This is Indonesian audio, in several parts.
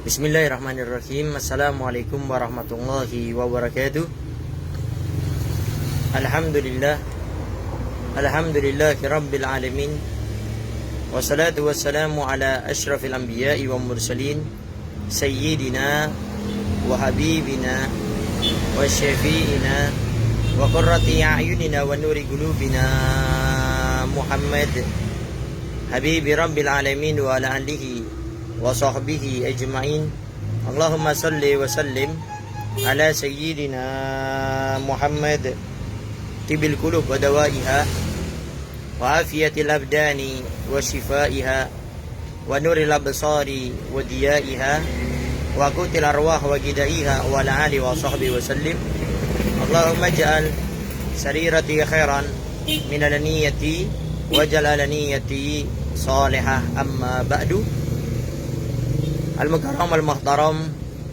Bismillahirrahmanirrahim. Assalamualaikum warahmatullahi wabarakatuh. Alhamdulillah. Alhamdulillahi rabbil alamin. Wassalatu wassalamu ala asyrafil anbiya'i wa mursalin sayyidina wa habibina wa syafi'ina wa qurrati a'yunina wa nuri qulubina Muhammad habibi rabbil alamin wa ala alihi wa sahbihi ajma'in. Allahumma salli wa sallim ala sayyidina Muhammad tibil qulub wa dawaiha wa afiyatil abdani wa shifaiha wa nuril absari wa diyaiha wa qutil arwah wa gidaiha wa ala alihi wa sahbihi wa sallim. Allahumma ja'al sarirati khairan min alaniyati wa jalalaniyati salihah. Amma ba'du. Al-Mukarram al-Muhtaram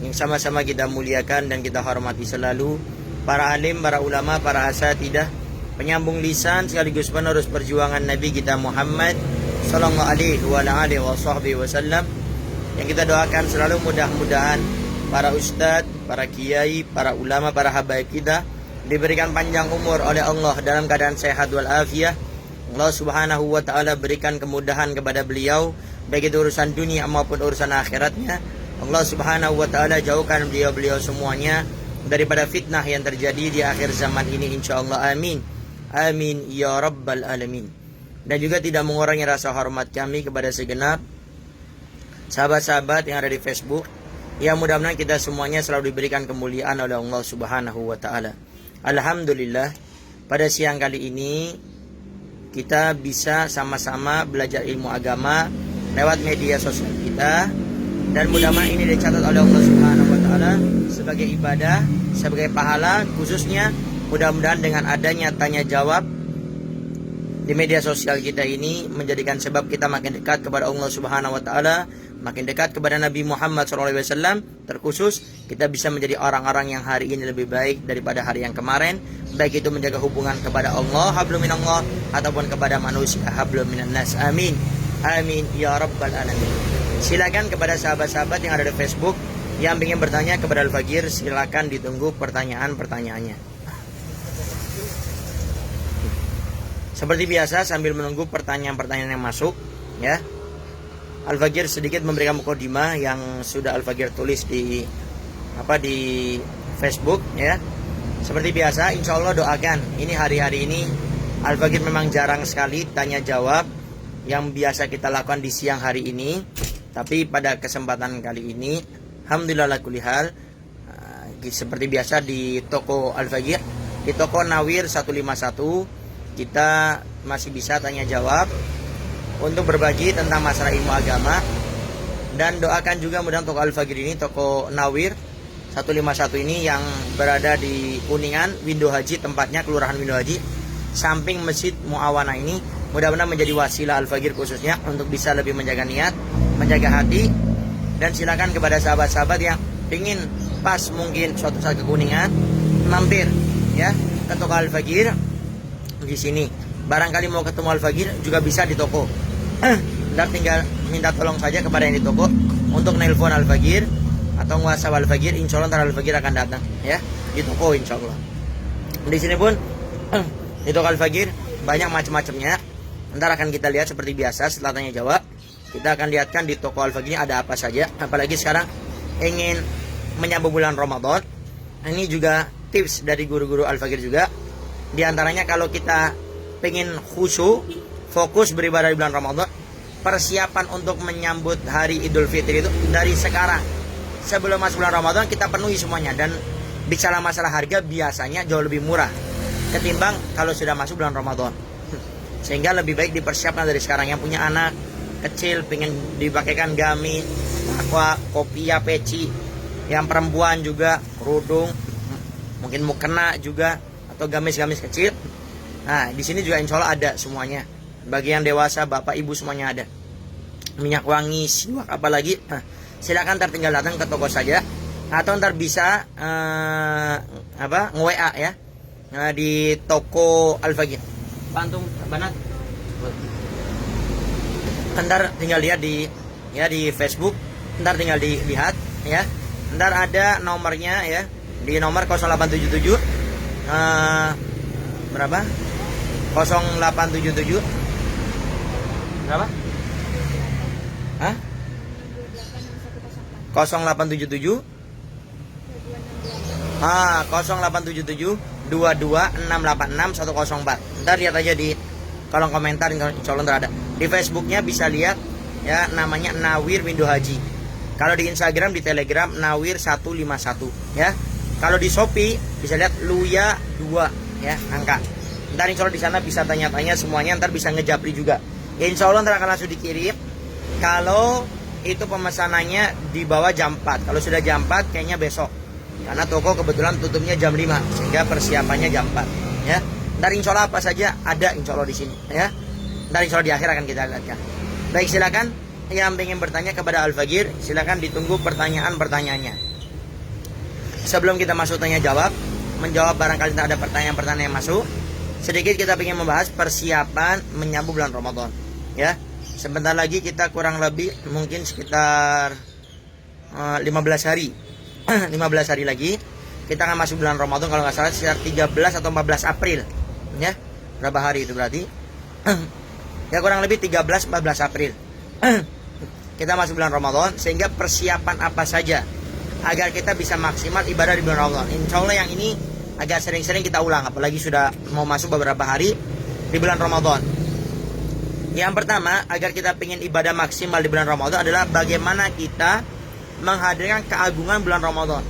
yang sama-sama kita muliakan dan kita hormati selalu, para alim, para ulama, para asatidah, penyambung lisan sekaligus penerus perjuangan Nabi kita Muhammad sallallahu alaihi wasallam, yang kita doakan selalu mudah-mudahan para ustadz, para kiai, para ulama, para habaib kita diberikan panjang umur oleh Allah dalam keadaan sehat wal afiyah. Allah Subhanahu wa taala berikan kemudahan kepada beliau baik itu urusan dunia maupun urusan akhiratnya. Allah Subhanahu wa taala jauhkan beliau-beliau semuanya daripada fitnah yang terjadi di akhir zaman ini, insyaallah. Amin. Amin ya rabbal alamin. Dan juga tidak mengurangi rasa hormat kami kepada segenap sahabat-sahabat yang ada di Facebook, yang mudah-mudahan kita semuanya selalu diberikan kemuliaan oleh Allah Subhanahu wa taala. Alhamdulillah, pada siang kali ini kita bisa sama-sama belajar ilmu agama lewat media sosial kita, dan mudah-mudahan ini dicatat oleh Allah Subhanahu wa taala sebagai ibadah, sebagai pahala. Khususnya mudah-mudahan dengan adanya tanya jawab di media sosial kita ini menjadikan sebab kita makin dekat kepada Allah Subhanahu wa taala, makin dekat kepada Nabi Muhammad SAW. Terkhusus kita bisa menjadi orang-orang yang hari ini lebih baik daripada hari yang kemarin, baik itu menjaga hubungan kepada Allah hablum minallah ataupun kepada manusia hablum minannas. Amin. Amin ya rabbal alamin. Silakan kepada sahabat-sahabat yang ada di Facebook yang ingin bertanya kepada Al-Fagir, silakan ditunggu pertanyaan-pertanyaannya. Seperti biasa, sambil menunggu pertanyaan-pertanyaan yang masuk, ya, Al-Fagir sedikit memberikan mukadimah yang sudah Al-Fagir tulis di Facebook, ya. Seperti biasa, insya Allah doakan. Ini hari-hari ini Al-Fagir memang jarang sekali tanya jawab yang biasa kita lakukan di siang hari ini, tapi pada kesempatan kali ini alhamdulillah la kulli hal, seperti biasa di toko Al-Fagir, di toko Nawir 151, kita masih bisa tanya jawab untuk berbagi tentang masalah ilmu agama. Dan doakan juga mudah toko Al-Fagir ini, toko Nawir 151 ini yang berada di Kuningan, Windu Haji, tempatnya Kelurahan Windu Haji, samping Masjid Muawana ini, mudah-mudahan menjadi wasilah Al-Fagir khususnya untuk bisa lebih menjaga niat, menjaga hati. Dan silakan kepada sahabat-sahabat yang ingin pas mungkin suatu saat ke Kuningan, mampir ya ke toko Al-Fagir di sini. Barangkali mau ketemu Al-Fagir juga bisa di toko. Dan tinggal minta tolong saja kepada yang di toko untuk nelpon Al-Fagir atau WhatsApp Al-Fagir, insya Allah ntar Al-Fagir akan datang ya di toko, insya Allah. Di sini pun di toko Al-Fagir banyak macam-macamnya. Ntar akan kita lihat seperti biasa setelah tanya jawab. Kita akan lihatkan di toko Al-Fagir ini ada apa saja. Apalagi sekarang ingin menyambut bulan Ramadan. Ini juga tips dari guru-guru Al-Fagir juga. Di antaranya kalau kita pengen khusyuk, fokus beribadah di bulan Ramadan, persiapan untuk menyambut hari Idul Fitri itu dari sekarang. Sebelum masuk bulan Ramadan kita penuhi semuanya. Dan bicara masalah harga biasanya jauh lebih murah ketimbang kalau sudah masuk bulan Ramadan. Sehingga lebih baik dipersiapkan dari sekarang. Yang punya anak kecil pengen dipakaikan gamis, aqua, kopiah, peci. Yang perempuan juga kerudung, mungkin mukena juga, atau gamis-gamis kecil. Nah, di sini juga insya Allah ada semuanya. Bagi yang dewasa, bapak ibu semuanya ada. Minyak wangi, siwak, apalagi. Nah, silakan ntar tinggal datang ke toko saja, atau ntar bisa nge-WA ya, di toko Al-Fagir. Pantung banat. Ntar tinggal lihat di Facebook, ntar tinggal dilihat ya. Ntar ada nomornya ya, di nomor 0877 berapa? 0877 berapa? Hah? 0877 0877 22686 104. Ntar lihat aja di kolom komentar, insya Allah ntar ada. Di Facebooknya bisa lihat ya, namanya Nawir Windu Haji. Kalau di Instagram, di Telegram Nawir 151 ya. Kalau di Shopee bisa lihat Luya 2 ya, angka. Ntar insya Allah di sana bisa tanya-tanya semuanya, ntar bisa ngejapri juga. Insya Allah ntar akan langsung dikirim. Kalau itu pemesanannya di bawah jam 4. Kalau sudah jam 4 kayaknya besok. Karena toko kebetulan tutupnya jam 5, sehingga persiapannya jam 4 ya. Ntar insya Allah apa saja ada insya Allah di sini ya. Ntar insya Allah di akhir akan kita lihatkan. Baik, silakan yang ingin bertanya kepada Al-Fagir, silakan ditunggu pertanyaan-pertanyaannya. Sebelum kita masuk tanya jawab, menjawab barangkali tak ada pertanyaan-pertanyaan yang masuk, sedikit kita ingin membahas persiapan menyambut bulan Ramadan ya. Sebentar lagi kita kurang lebih mungkin sekitar 15 hari 15 hari lagi kita akan masuk bulan Ramadan, kalau nggak salah sekitar 13 atau 14 April ya. Berapa hari itu berarti? Ya kurang lebih 13-14 April kita masuk bulan Ramadan. Sehingga persiapan apa saja agar kita bisa maksimal ibadah di bulan Ramadan, insya Allah yang ini agak sering-sering kita ulang, apalagi sudah mau masuk beberapa hari di bulan Ramadan. Yang pertama, agar kita ingin ibadah maksimal di bulan Ramadan adalah bagaimana kita menghadirkan keagungan bulan Ramadan.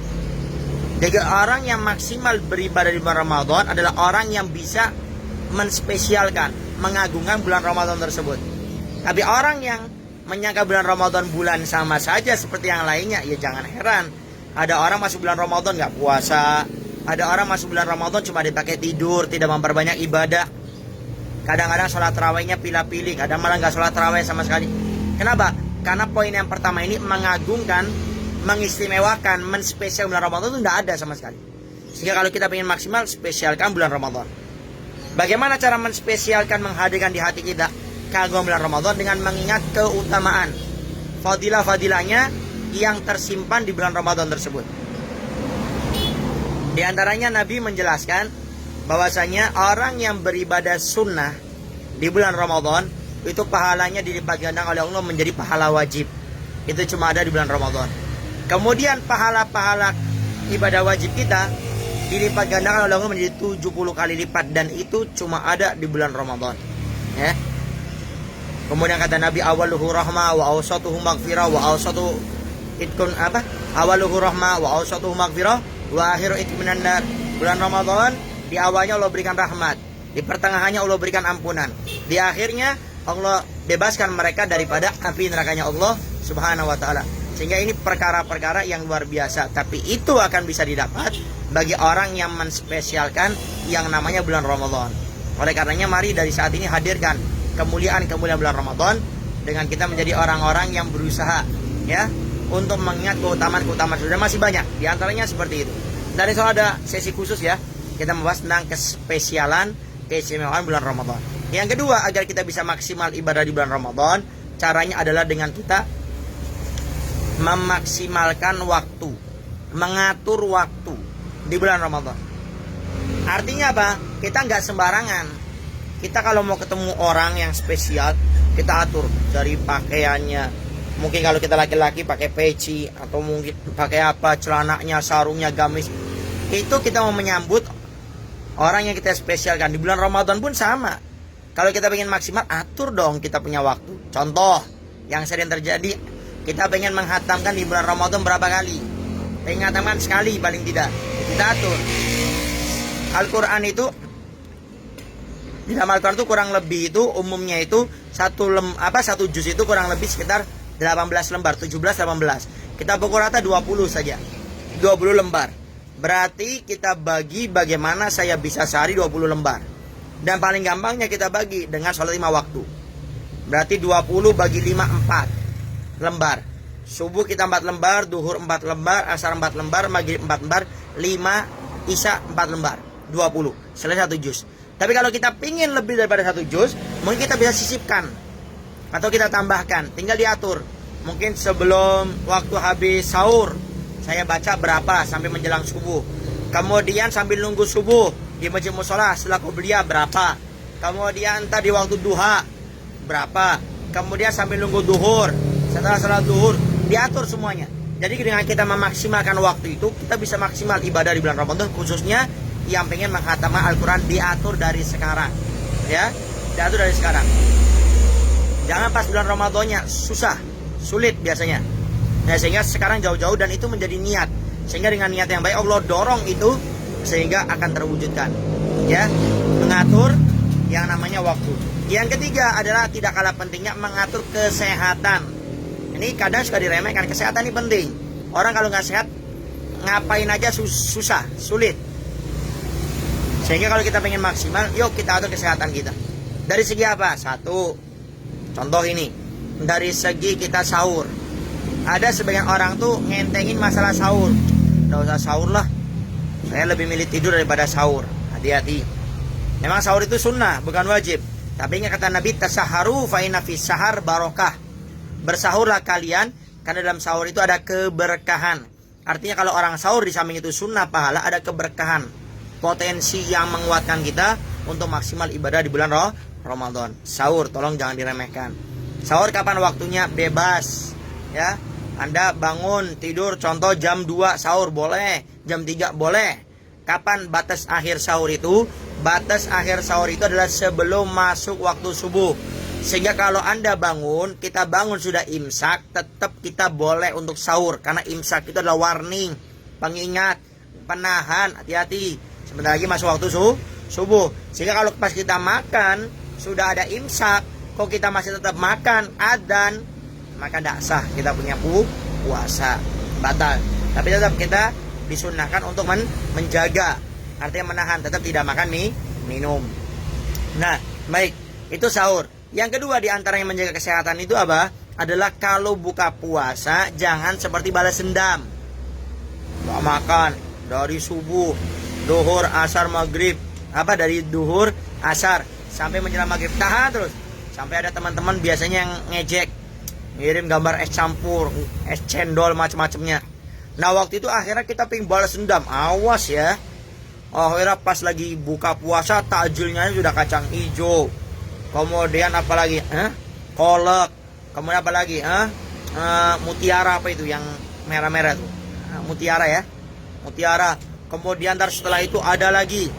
Jadi orang yang maksimal beribadah di bulan Ramadan adalah orang yang bisa menspesialkan, mengagungkan bulan Ramadan tersebut. Tapi orang yang menyangka bulan Ramadan bulan sama saja seperti yang lainnya, ya jangan heran. Ada orang masuk bulan Ramadan nggak puasa, ada orang masuk bulan Ramadan cuma dipakai tidur, tidak memperbanyak ibadah. Kadang-kadang sholat tarawihnya pilih-pilih, kadang malah nggak sholat tarawih sama sekali. Kenapa? Karena poin yang pertama ini mengagungkan, mengistimewakan, menspesial bulan Ramadan itu tidak ada sama sekali. Sehingga kalau kita ingin maksimal, spesialkan bulan Ramadan. Bagaimana cara menspesialkan, menghadirkan di hati kita keagungan bulan Ramadan? Dengan mengingat keutamaan, fadilah-fadilahnya yang tersimpan di bulan Ramadan tersebut. Di antaranya Nabi menjelaskan bahwasanya orang yang beribadah sunnah di bulan Ramadan itu pahalanya dilipat ganda oleh Allah menjadi pahala wajib. Itu cuma ada di bulan Ramadan. Kemudian pahala-pahala ibadah wajib kita dilipat gandakan oleh Allah menjadi 70 kali lipat, dan itu cuma ada di bulan Ramadan ya. Kemudian kata Nabi, awaluhu rahmah wa awsatuhu maghfirah wa awsatuhu itkun apa? Awaluhu rahmah wa awsatuhu maghfirah wa akhiru itminan nar. Bulan Ramadan di awalnya Allah berikan rahmat, di pertengahannya Allah berikan ampunan, di akhirnya Allah bebaskan mereka daripada api nerakanya Allah Subhanahu wa taala. Sehingga ini perkara-perkara yang luar biasa, tapi itu akan bisa didapat bagi orang yang menspesialkan yang namanya bulan Ramadan. Oleh karenanya mari dari saat ini hadirkan kemuliaan-kemuliaan bulan Ramadan dengan kita menjadi orang-orang yang berusaha ya untuk mengingat keutamaan-keutamaan. Sudah masih banyak, di antaranya seperti itu. Dan insya Allah ada sesi khusus ya, kita membahas tentang kespesialan, keistimewaan bulan Ramadan. Yang kedua, agar kita bisa maksimal ibadah di bulan Ramadan, caranya adalah dengan kita memaksimalkan waktu, mengatur waktu di bulan Ramadan. Artinya apa? Kita nggak sembarangan. Kita kalau mau ketemu orang yang spesial, kita atur dari pakaiannya. Mungkin kalau kita laki-laki pakai peci, atau mungkin pakai apa, celananya, sarungnya, gamis. Itu kita mau menyambut orang yang kita spesialkan. Di bulan Ramadan pun sama. Kalau kita pengen maksimal, atur dong kita punya waktu. Contoh yang sering terjadi, kita pengen menghatamkan di bulan Ramadan berapa kali? Pengen menghatamkan sekali paling tidak. Kita atur. Al-Quran itu, di dalam Al-Quran itu kurang lebih itu umumnya itu satu juz itu kurang lebih sekitar 18 lembar, 17-18. Kita pukul rata 20 saja. 20 lembar. Berarti kita bagi bagaimana saya bisa sehari 20 lembar. Dan paling gampangnya kita bagi dengan sholat 5 waktu. Berarti 20 bagi 5, 4 lembar. Subuh kita 4 lembar, duhur 4 lembar, asar 4 lembar, maghrib 4 lembar, 5, isya 4 lembar. 20, selesai 1 juz. Tapi kalau kita pingin lebih daripada 1 juz, mungkin kita bisa sisipkan atau kita tambahkan, tinggal diatur. Mungkin sebelum waktu habis sahur saya baca berapa sampai menjelang subuh. Kemudian sambil nunggu subuh di masjid musola setelah qobliyah berapa. Kemudian tadi waktu duha berapa. Kemudian sambil nunggu duhur, setelah salat duhur, diatur semuanya. Jadi dengan kita memaksimalkan waktu itu, kita bisa maksimal ibadah di bulan Ramadan, khususnya yang pengen menghatamkan Al-Quran, diatur dari sekarang. Ya, diatur dari sekarang. Jangan pas bulan Ramadannya susah, sulit biasanya. Nah, sehingga sekarang jauh-jauh, dan itu menjadi niat. Sehingga dengan niat yang baik Allah dorong itu sehingga akan terwujudkan. Ya, mengatur yang namanya waktu. Yang ketiga adalah tidak kalah pentingnya mengatur kesehatan. Ini kadang suka diremehkan, kesehatan ini penting. Orang kalau nggak sehat ngapain aja susah, sulit. Sehingga kalau kita pengen maksimal, yuk kita atur kesehatan kita. Dari segi apa? Satu, contoh ini, dari segi kita sahur. Ada sebagian orang tuh ngentengin masalah sahur. Nggak usah sahur lah, saya lebih milih tidur daripada sahur. Hati-hati. Memang sahur itu sunnah, bukan wajib. Tapi ingat kata Nabi, tasaharu fa inna fis sahar barokah. Bersahurlah kalian, karena dalam sahur itu ada keberkahan. Artinya kalau orang sahur di samping itu sunnah pahala, ada keberkahan. Potensi yang menguatkan kita untuk maksimal ibadah di bulan Ramadan. Sahur, tolong jangan diremehkan. Sahur kapan waktunya? Bebas. Ya, Anda bangun, tidur, contoh jam 2 sahur boleh, jam 3 boleh. Kapan batas akhir sahur itu? Batas akhir sahur itu adalah sebelum masuk waktu subuh. Sehingga kalau Anda bangun, kita bangun sudah imsak, tetap kita boleh untuk sahur. Karena imsak itu adalah warning, pengingat, penahan, hati-hati. Sebentar lagi masuk waktu subuh. Sehingga kalau pas kita makan, sudah ada imsak, kok kita masih tetap makan, adzan, maka tidak sah, kita punya puasa, batal. Tapi tetap kita disunahkan untuk menjaga, artinya menahan, tetap tidak makan minum. Nah, baik, itu sahur. Yang kedua di antara yang menjaga kesehatan itu apa? Adalah kalau buka puasa jangan seperti balas dendam. Gak makan dari subuh, duhur, asar, maghrib. Dari duhur, asar sampai menjelang maghrib, tahan terus. Sampai ada teman-teman biasanya yang ngejek, ngirim gambar es campur, es cendol, macam-macamnya. Nah waktu itu akhirnya kita pengen balas dendam. Awas ya. Akhirnya pas lagi buka puasa, takjilnya sudah kacang hijau. Kemudian apa lagi? Kolak. Kemudian apa lagi? Mutiara apa itu yang merah-merah tuh? Mutiara ya. Mutiara. Kemudian setelah itu ada lagi.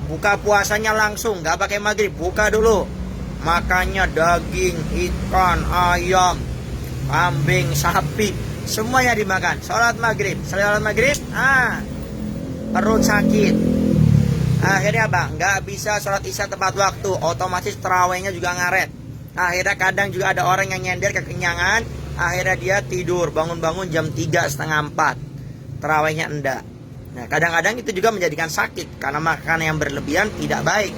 Buka puasanya langsung, nggak pakai maghrib, buka dulu. Makannya daging, ikan, ayam, kambing, sapi, semuanya dimakan. Sholat maghrib, perut sakit. Akhirnya apa? Nggak bisa sholat isya tepat waktu, otomatis terawihnya juga ngaret. Akhirnya kadang juga ada orang yang nyender kekenyangan, akhirnya dia tidur, bangun-bangun jam 3, setengah 4, terawihnya enggak. Nah kadang-kadang itu juga menjadikan sakit, karena makan yang berlebihan tidak baik.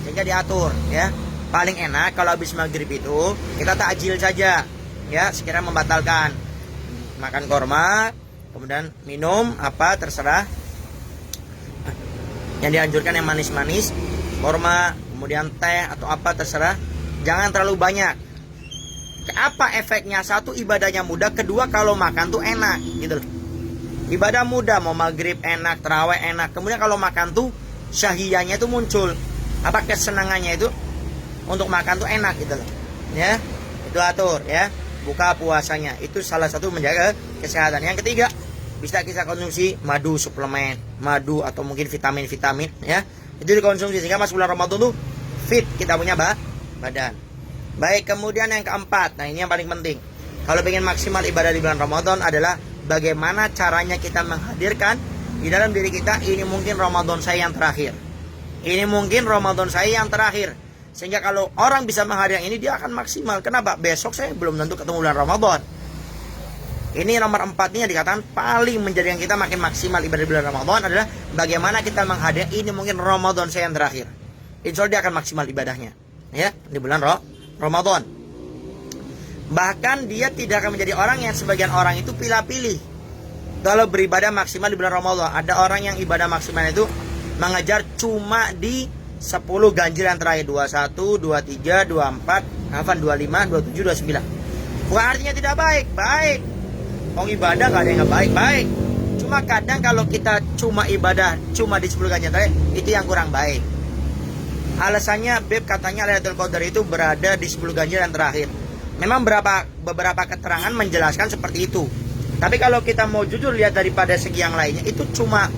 Sehingga diatur ya. Paling enak kalau habis maghrib itu kita takjil saja, ya, sekiranya membatalkan makan korma, kemudian minum apa terserah. Yang dianjurkan yang manis-manis, korma, kemudian teh atau apa terserah. Jangan terlalu banyak. Apa efeknya? Satu, ibadahnya mudah. Kedua, kalau makan tuh enak, gitu loh. Ibadah mudah, mau maghrib enak, tarawih enak. Kemudian kalau makan tuh syahiyahnya itu muncul. Apa kesenangannya itu? Untuk makan tuh enak gitu loh. Ya. Itu atur ya. Buka puasanya. Itu salah satu menjaga kesehatan. Yang ketiga, bisa kita konsumsi madu suplemen, madu atau mungkin vitamin-vitamin ya. Itu dikonsumsi sehingga masuk bulan Ramadan tuh fit kita punya badan. Baik, kemudian yang keempat. Nah, ini yang paling penting. Kalau ingin maksimal ibadah di bulan Ramadan adalah bagaimana caranya kita menghadirkan di dalam diri kita, ini mungkin Ramadan saya yang terakhir. Ini mungkin Ramadan saya yang terakhir. Sehingga kalau orang bisa menghadirkan ini, dia akan maksimal. Kenapa? Besok saya belum tentu ketemu bulan Ramadan. Ini nomor 4-nya dikatakan paling menjadikan kita makin maksimal ibadah bulan Ramadan adalah bagaimana kita menghadirkan ini mungkin Ramadan saya yang terakhir. Insya Allah dia akan maksimal ibadahnya ya di bulan Ramadan. Bahkan dia tidak akan menjadi orang yang sebagian orang itu pilih-pilih kalau beribadah maksimal di bulan Ramadan. Ada orang yang ibadah maksimal itu mengejar cuma di 10 ganjil yang terakhir, 21, 23, 24, 25, 27, 29. Bukan artinya tidak baik, baik. ibadah gak ada yang gak baik. Cuma kadang kalau kita cuma ibadah cuma di 10 ganjil terakhir, itu yang kurang baik. Alasannya Beb katanya Lailatul Qadar itu berada di 10 ganjil yang terakhir. Memang beberapa keterangan menjelaskan seperti itu. Tapi kalau kita mau jujur lihat daripada segi yang lainnya, itu cuma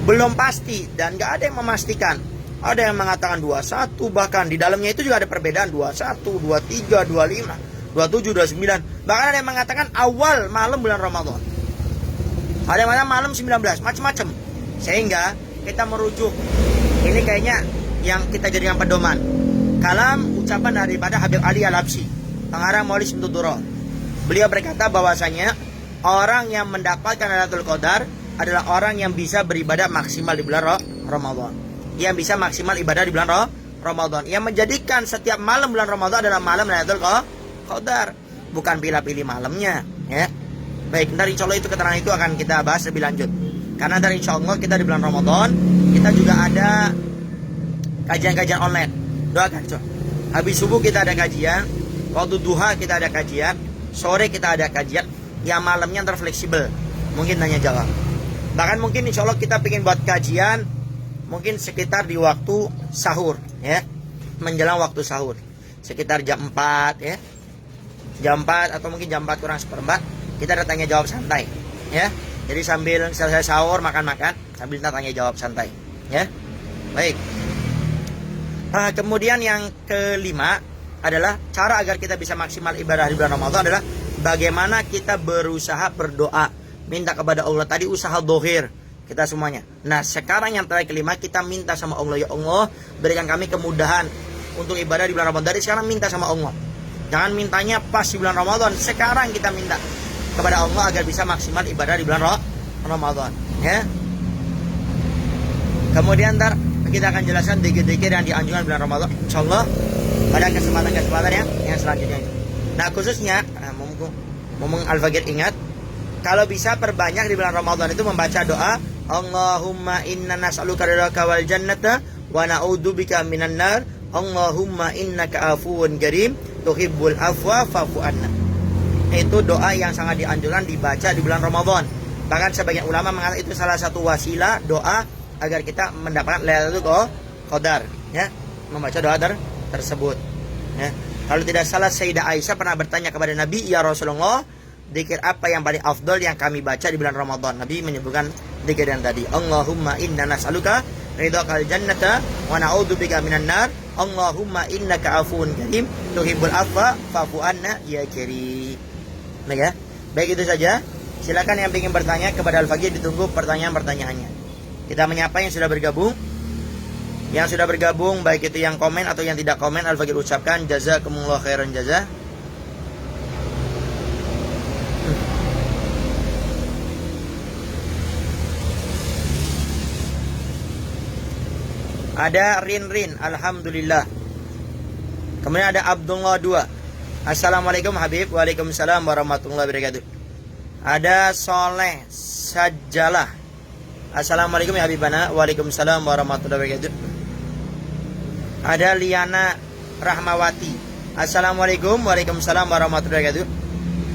belum pasti dan gak ada yang memastikan. Ada yang mengatakan 21, bahkan di dalamnya itu juga ada perbedaan 21, 23, 25, 27, 29. Bahkan ada yang mengatakan awal malam bulan Ramadan. Ada yang mengatakan malam 19, macam-macam. Sehingga kita merujuk, ini kayaknya yang kita jadikan pedoman. Kalam ucapan daripada Habib Ali Al-Habsyi, pengarang Maulid Simtudurrah. Beliau berkata bahwasanya orang yang mendapatkan Lailatul Qadar adalah orang yang bisa beribadah maksimal di bulan Ramadan. Yang bisa maksimal ibadah di bulan Ramadan. Yang menjadikan setiap malam bulan Ramadan adalah malam Lailatul Qadar. Bukan pilih-pilih malamnya, ya. Baik, ntar insya Allah itu keterangan itu akan kita bahas lebih lanjut. Karena dari insya Allah kita di bulan Ramadan, kita juga ada kajian-kajian online. Doakan, coba. Habis subuh kita ada kajian, waktu duha kita ada kajian, sore kita ada kajian, yang malamnya ntar fleksibel. Mungkin tanya jawab. Bahkan mungkin insya Allah kita pengen buat kajian, mungkin sekitar di waktu sahur, ya. Menjelang waktu sahur. Sekitar jam 4, ya. Jam 4 atau mungkin jam 4 kurang seperempat. Kita ada tanya jawab santai, ya. Jadi sambil selesai sahur makan-makan, sambil kita tanya jawab santai, ya. Baik. Kemudian yang kelima adalah cara agar kita bisa maksimal ibadah di bulan Ramadan adalah bagaimana kita berusaha berdoa, minta kepada Allah. Tadi usaha dohir kita semuanya. Nah sekarang yang terakhir kelima, kita minta sama Allah, ya Allah berikan kami kemudahan untuk ibadah di bulan Ramadan. Dari sekarang minta sama Allah. Jangan mintanya pas di bulan Ramadan. Sekarang kita minta kepada Allah agar bisa maksimal ibadah di bulan Ramadan, ya. Kemudian ntar kita akan jelaskan dikit-dikit yang dianjurkan bulan Ramadan, insyaallah pada kesempatan yang selanjutnya. Nah khususnya, ngomong Al-Fakir ingat, kalau bisa perbanyak di bulan Ramadan itu membaca doa Allahumma inna nas'aluka ridhaka wal jannata wa na'udzubika minan nar. Allahumma innaka afuwun karim tuhibbul afwa fa'fu anna. Itu doa yang sangat dianjurkan dibaca di bulan Ramadan. Bahkan sebagian ulama mengatakan itu salah satu wasilah doa agar kita mendapatkan Lailatul Qadar, ya. Membaca doa tersebut, ya. Kalau tidak salah Sayyidah Aisyah pernah bertanya kepada Nabi, ya Rasulullah, zikir apa yang paling afdal yang kami baca di bulan Ramadan? Nabi menyebutkan zikir yang tadi, Allahumma inna nas'aluka ridhakal jannata wa na'udzubika minan nar. Allahumma innaka afuwun karim tuhibbul afwa fa'fu anna ya karim. Nah, ya. Baik, itu saja. Silakan yang ingin bertanya kepada Al-Fakir, ditunggu pertanyaan-pertanyaannya. Kita menyapa yang sudah bergabung. Yang sudah bergabung baik itu yang komen atau yang tidak komen, Al-Fakir ucapkan jazakumullah khairan jazaa. Ada Rin, alhamdulillah. Kemudian ada Abdullah 2. Assalamualaikum Habib. Waalaikumsalam warahmatullahi wabarakatuh. Ada Soleh Sajalah. Assalamualaikum ya Habibana. Waalaikumsalam warahmatullahi wabarakatuh. Ada Liana Rahmawati. Assalamualaikum. Waalaikumsalam warahmatullahi wabarakatuh.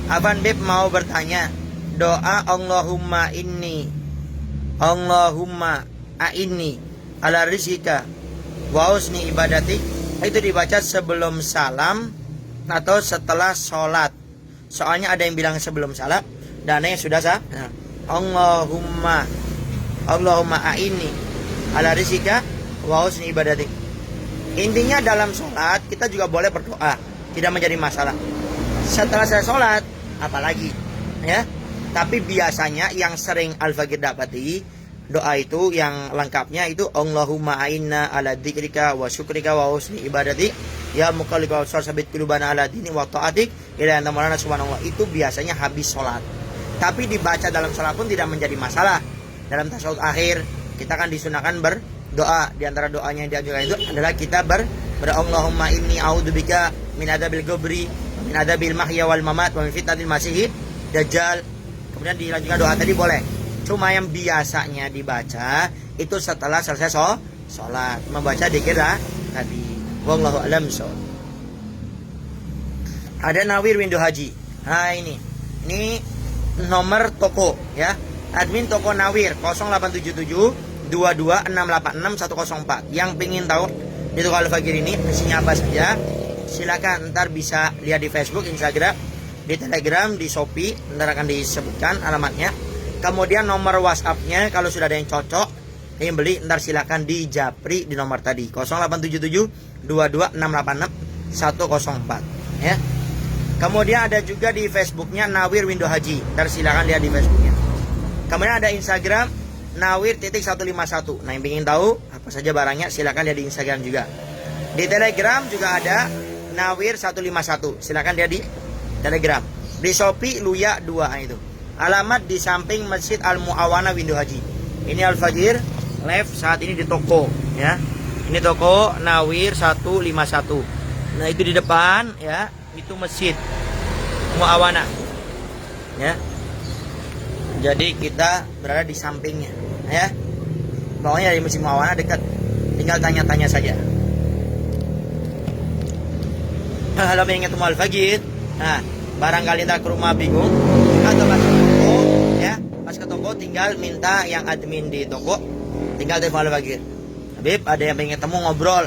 Afan Bib mau bertanya, doa Allahumma a'inni ala rizqika wa husni ibadati itu dibaca sebelum salam atau setelah sholat? Soalnya ada yang bilang sebelum salam dan ada yang sudah sah. Nah, Allahumma a'inni ala rizqika wa husni ibadati. Intinya dalam sholat kita juga boleh berdoa, tidak menjadi masalah. Setelah saya sholat apalagi, ya. Tapi biasanya yang sering Al-Fakir dapati doa itu yang lengkapnya itu Allahumma a'inna ala dzikrika wa syukrika wa husni ibadati ya muqallibal absar sabit qulubana ala dini wa ta'atik ila anta maulana subhanallah. Itu biasanya habis sholat, tapi dibaca dalam sholat pun tidak menjadi masalah. Dalam tasyahud akhir kita kan disunahkan berdoa. Di antara doanya yang dianjurkan itu adalah kita Allahumma inni a'udzubika min adabil qabri min adabil mahya wal mamat wa min fitnatil masiihid dajjal. Kemudian dilanjutkan doa tadi boleh. Cuma yang biasanya dibaca itu setelah selesai sholat, membaca dzikir tadi. Wallahu a'lam. Ada Nawir Windu Haji. Nah ini Ini nomor toko ya. Admin toko Nawir 0877 22686 104. Yang pengen tahu di toko Al-Fakir ini isinya apa saja, silakan ntar bisa lihat di Facebook, Instagram, di Telegram, di Shopee, ntar akan disebutkan alamatnya. Kemudian nomor WhatsAppnya kalau sudah ada yang cocok yang beli, ntar silakan di japri di nomor tadi 0877 22686 104 ya. Kemudian ada juga di Facebooknya Nawir Window Haji, ntar silakan lihat di Facebooknya. Kemudian ada Instagram Nawir.151. Nah, yang ingin tahu apa saja barangnya silakan lihat di Instagram juga. Di Telegram juga ada Nawir 151. Silakan lihat di Telegram. Di Shopee Luya 2 itu. Alamat di samping Masjid Al Muawana Window Haji. Ini Al-Fakir live saat ini di toko ya. Ini toko Nawir 151. Nah, itu di depan ya, itu Masjid Muawana. Ya. Jadi kita berada di sampingnya ya. Pokoknya dari Masjid Muawana dekat. Tinggal tanya-tanya saja. Halo, pengen ketemu Al-Fakir. Nah, barangkali entah ke rumah bingung atau pas ke toko ya, pas ke toko tinggal minta yang admin di toko, tinggal telepon Al-Fakir. Habib, ada yang pengen ketemu ngobrol.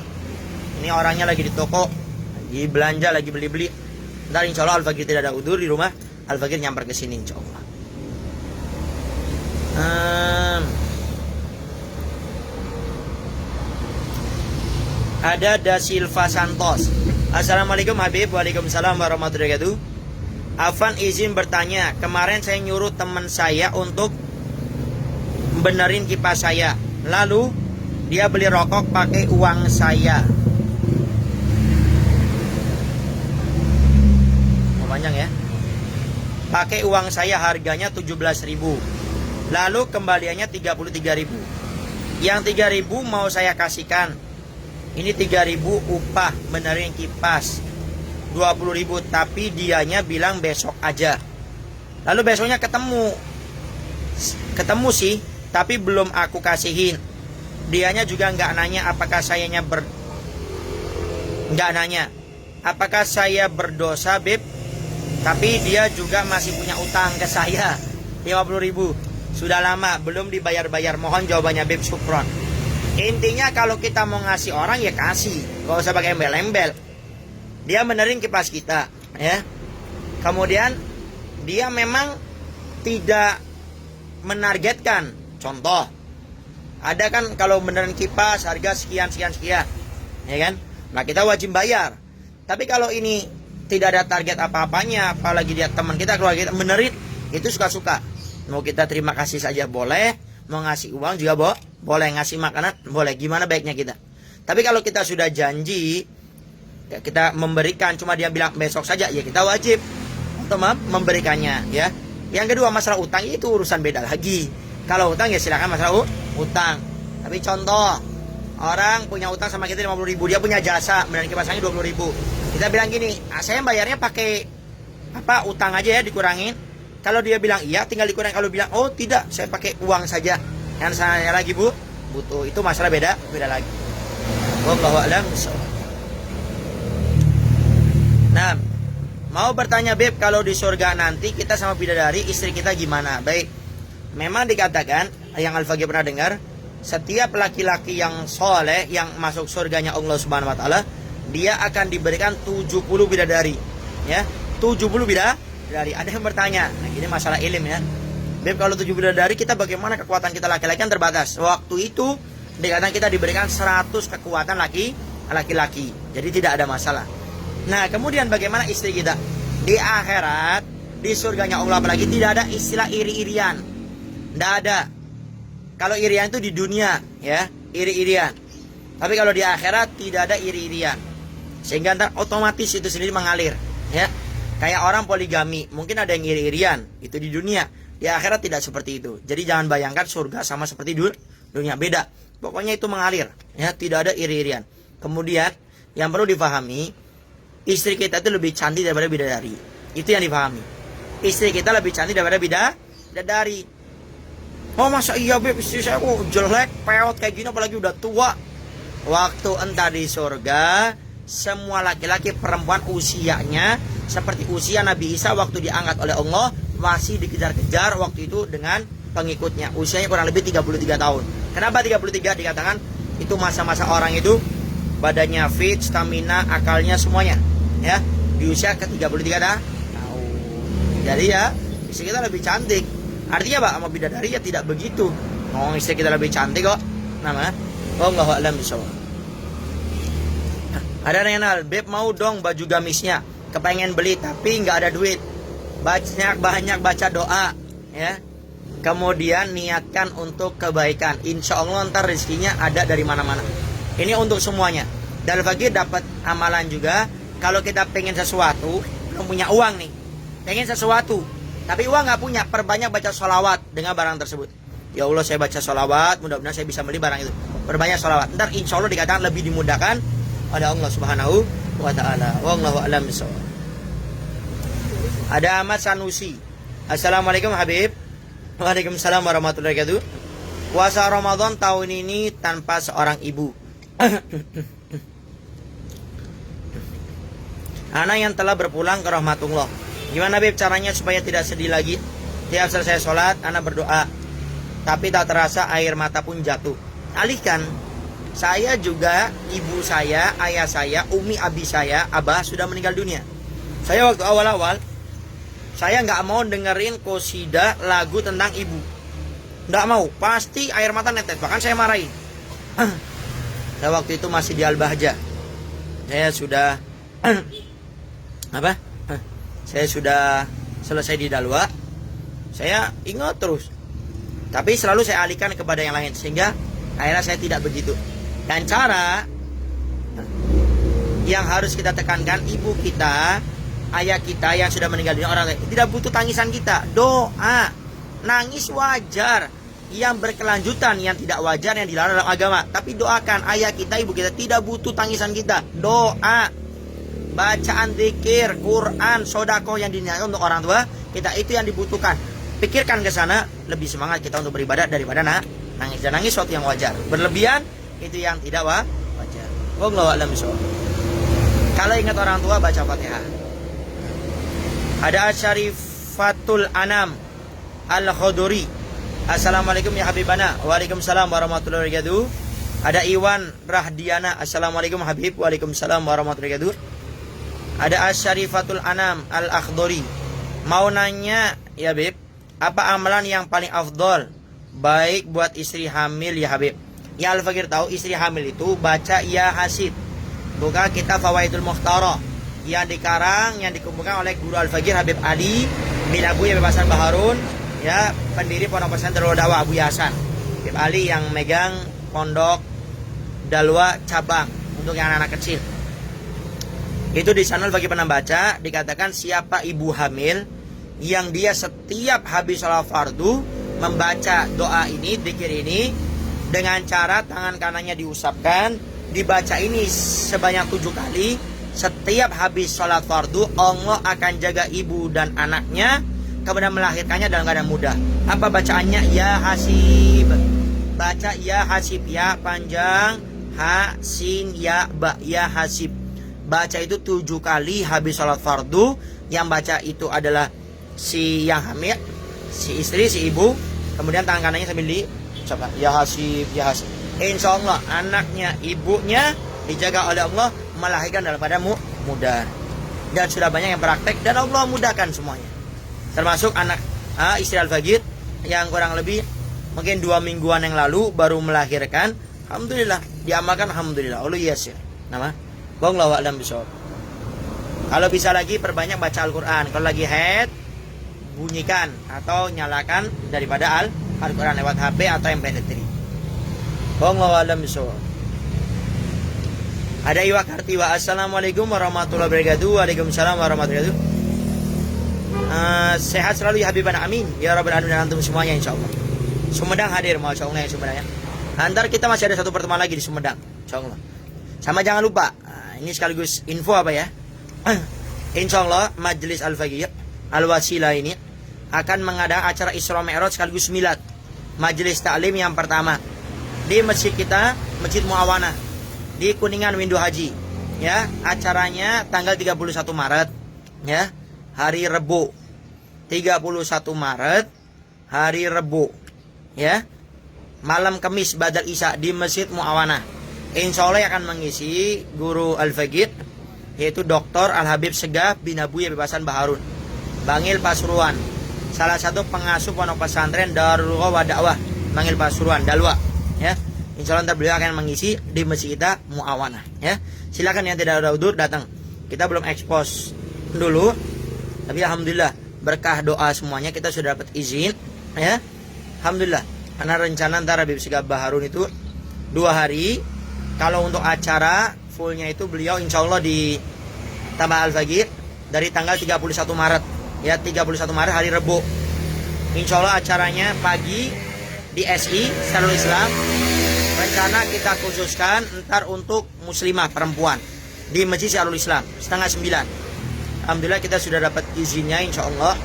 Ini orangnya lagi di toko, lagi belanja, lagi beli-beli. Ntar insya Allah Al-Fakir tidak ada udur di rumah, Al-Fakir nyamper ke sini insya Allah. Ada Da Silva Santos. Assalamualaikum Habib. Waalaikumsalam warahmatullahi wabarakatuh. Afan izin bertanya, kemarin saya nyuruh teman saya untuk benerin kipas saya, lalu dia beli rokok pakai uang saya. Panjang ya. Pakai uang saya, harganya 17.000. Lalu kembaliannya 33.000. Yang 3.000 mau saya kasihkan. Ini 3.000 upah benerin kipas. 20.000, tapi dianya bilang besok aja. Lalu besoknya ketemu sih, tapi belum aku kasihin. Dianya juga nggak nanya apakah apakah saya berdosa, Beb. Tapi dia juga masih punya utang ke saya 50.000. Sudah lama belum dibayar-bayar. Mohon jawabannya, Beb. Syukron. Intinya kalau kita mau ngasih orang ya kasih, gak usah pakai embel-embel. Dia benerin kipas kita ya. Kemudian dia memang tidak menargetkan. Contoh, ada kan kalau benerin kipas harga sekian ya kan. Nah, kita wajib bayar. Tapi kalau ini tidak ada target apa-apanya, apalagi dia teman kita, keluarga kita, benerin, itu suka-suka. Mau kita terima kasih saja boleh, mau ngasih uang juga boleh, ngasih makanan boleh, gimana baiknya kita. Tapi kalau kita sudah janji ya, kita memberikan, cuma dia bilang besok saja, ya kita wajib untuk memberikannya ya. Yang kedua, masalah utang itu urusan beda lagi. Kalau utang ya silakan masalah utang. Tapi contoh, orang punya utang sama kita 50.000, dia punya jasa benerin kipasannya 20.000. Kita bilang gini, saya bayarnya pakai utang aja ya, dikurangin. Kalau dia bilang iya, tinggal dikurangin. Kalau bilang oh tidak, saya pakai uang saja, yang saya lagi butuh, itu masalah beda lagi. Wallahu a'lam. Nah, mau bertanya, Beb, kalau di surga nanti kita sama bidadari, istri kita gimana? Baik, memang dikatakan yang Al-Fakir pernah dengar, setiap laki-laki yang soleh yang masuk surganya Allah Subhanahu Wa Taala, dia akan diberikan 70 bidadari, ya, 70 bidadari. Ada yang bertanya, nah ini masalah ilmu ya, Beb, kalau 70 bidadari kita bagaimana? Kekuatan kita laki-laki kan terbatas. Waktu itu dikatakan kita diberikan 100 kekuatan laki-laki, jadi tidak ada masalah. Nah, kemudian bagaimana istri kita? Di akhirat, di surganya Allah apalagi, tidak ada istilah iri-irian. Tidak ada. Kalau irian itu di dunia, ya, iri-irian. Tapi kalau di akhirat tidak ada iri-irian. Sehingga ntar otomatis itu sendiri mengalir, ya. Kayak orang poligami, mungkin ada yang iri-irian, itu di dunia. Di akhirat tidak seperti itu. Jadi jangan bayangkan surga sama seperti dunia, beda. Pokoknya itu mengalir, ya, tidak ada iri-irian. Kemudian yang perlu difahami, istri kita itu lebih cantik daripada bidadari. Itu yang dipahami. Istri kita lebih cantik daripada bidadari. Oh masa iya, Beb, istri saya kok jelek, peot kayak gini, apalagi udah tua. Waktu entar di surga, semua laki-laki perempuan usianya seperti usia Nabi Isa waktu diangkat oleh Allah, masih dikejar-kejar waktu itu dengan pengikutnya. Usianya kurang lebih 33 tahun. Kenapa 33? Dikatakan itu masa-masa orang itu badannya fit, stamina, akalnya semuanya, ya, di usia ke 33 tahun. Jadi ya, istri kita lebih cantik. Artinya Pak, sama bidadari ya tidak begitu. Oh, istri kita lebih cantik kok. Nama Wallahu a'lam bishawab. Ada yang nanya, Beb mau dong baju gamisnya, kepengen beli tapi nggak ada duit. Banyak baca doa, ya. Kemudian niatkan untuk kebaikan. Insya Allah ntar rezekinya ada dari mana-mana. Ini untuk semuanya. Dan bagi dapat amalan juga. Kalau kita pengen sesuatu, belum punya uang nih, pengen sesuatu, tapi uang nggak punya, perbanyak baca sholawat dengan barang tersebut. Ya Allah, saya baca sholawat, mudah-mudahan saya bisa beli barang itu. Perbanyak sholawat. Ntar insya Allah dikatakan lebih dimudahkan oleh Allah Subhanahu wa Ta'ala. Wallahu a'lam bishawab. Ada Ahmad Sanusi. Assalamualaikum Habib. Waalaikumsalam warahmatullahi wabarakatuh. Puasa Ramadan tahun ini tanpa seorang ibu. Anak yang telah berpulang ke rahmatullah. Gimana Beb caranya supaya tidak sedih lagi? Tiap selesai sholat, anak berdoa, tapi tak terasa air mata pun jatuh. Alihkan. Saya juga, ibu saya, ayah saya, umi abi saya, abah sudah meninggal dunia. Saya waktu awal-awal, saya nggak mau dengerin qosidah lagu tentang ibu. Nggak mau, pasti air mata netes. Bahkan saya marahin. Saya waktu itu masih di Al-Bahjah. Saya sudah Saya sudah selesai di Dalwa. Saya ingat terus, tapi selalu saya alihkan kepada yang lain, sehingga akhirnya saya tidak begitu. Dan cara yang harus kita tekankan, ibu kita, ayah kita yang sudah meninggal dunia, orang lain tidak butuh tangisan kita. Doa, nangis wajar, yang berkelanjutan, yang tidak wajar, yang dilarang dalam agama. Tapi doakan ayah kita, ibu kita, tidak butuh tangisan kita. Doa, bacaan zikir, Quran, sodako yang diniatkan untuk orang tua kita, itu yang dibutuhkan. Pikirkan ke sana, lebih semangat kita untuk beribadah daripada nangis. Dan nangis suatu yang wajar. Berlebihan itu yang tidak wajar. Wallahu a'lam bishawab. Kalau ingat orang tua, baca Fatihah. Ada Syarifatul Anam Al-Khuduri. Assalamualaikum ya Habibana. Waalaikumsalam warahmatullahi wabarakatuh. Ada Iwan Rahdiana. Assalamualaikum Habib. Waalaikumsalam warahmatullahi wabarakatuh. Ada Syarifatul Anam Al-Akhduri. Mau nanya ya Habib, apa amalan yang paling afdol baik buat istri hamil ya Habib? Ya Al-Fakir tahu, istri hamil itu baca ya Hasid, buka kitab Fawaidul Mukhtara yang dikarang, yang dikumpulkan oleh Guru Al-Fakir Habib Ali bin Abu Habib Hasan Baharun, ya, pendiri Pondok Pesantren Darul Dakwah Abu Hasan. Habib Ali yang megang Pondok Dalwa cabang untuk yang anak-anak kecil. Itu di sana bagi penambaca dikatakan siapa ibu hamil yang dia setiap habis sholat fardu membaca doa ini, dzikir ini, dengan cara tangan kanannya diusapkan, dibaca ini sebanyak 7 kali. Setiap habis sholat fardu, Allah akan jaga ibu dan anaknya, kemudian melahirkannya dalam keadaan mudah. Apa bacaannya? Ya Hasib. Baca ya Hasib, ya panjang, ha sin ya ba, ya Hasib. Baca itu 7 kali habis sholat fardu. Yang baca itu adalah si yang hamil, si istri, si ibu. Kemudian tangan kanannya sambil diucapkan ya Hasib, ya Hasib. Insya Allah anaknya, ibunya dijaga oleh Allah, melahirkan dalam keadaan mudah. Dan sudah banyak yang praktek dan Allah mudahkan semuanya. Termasuk anak istri Al-Fakir yang kurang lebih mungkin 2 mingguan yang lalu baru melahirkan. Alhamdulillah, diamalkan, alhamdulillah. Allah yasir. Nama Wallahu a'lam bishawab. Kalau bisa lagi perbanyak baca Al-Quran. Kalau lagi head, bunyikan atau nyalakan daripada Al-Quran lewat HP atau MP3. Wallahu a'lam bishawab. Ada Iwa Kartiwa. Assalamualaikum warahmatullahi wabarakatuh. Waalaikumsalam warahmatullahi wabarakatuh. Sehat selalu ya Habibana, amin ya rabbal alamin, dan antum semuanya insyaallah. Sumedang hadir, masya Allah ya Sumedang ya. Antar kita masih ada satu pertemuan lagi di Sumedang, insyaallah. Sama jangan lupa, ini sekaligus info apa ya? Insyaallah Majelis Al-Fakir Al-Wasilah ini akan mengadakan acara Isra Mi'raj sekaligus milad. Majelis taklim yang pertama di masjid kita, Masjid Muawanah di Kuningan Windu Haji. Ya, acaranya tanggal 31 Maret ya, hari Rebo. 31 Maret hari Rebo, ya. Malam Kamis Badal Isya di Masjid Muawanah. Insya Allah yang akan mengisi guru Al-Faqih yaitu Dr. Al-Habib Segaf bin Abuya Bebasan Baharun, Bangil Pasuruan, salah satu pengasuh pondok pesantren Darul wa Dakwah Bangil Pasuruan Dalwa, ya. Insya Allah beliau akan mengisi di masjid kita Muawanah, ya. Silakan yang tidak ada udur datang. Kita belum ekspos dulu, tapi alhamdulillah berkah doa semuanya kita sudah dapat izin, ya. Alhamdulillah. Karena rencana antara Habib Segaf Baharun itu 2 hari. Kalau untuk acara fullnya itu beliau insya Allah di Taman Al-Faqih dari tanggal 31 Maret, ya, 31 Maret hari Rebo. Insya Allah acaranya pagi di SI Sarul Islam. Rencana kita khususkan ntar untuk muslimah perempuan di Masjid Sarul Islam setengah 9. Alhamdulillah kita sudah dapat izinnya insya Allah.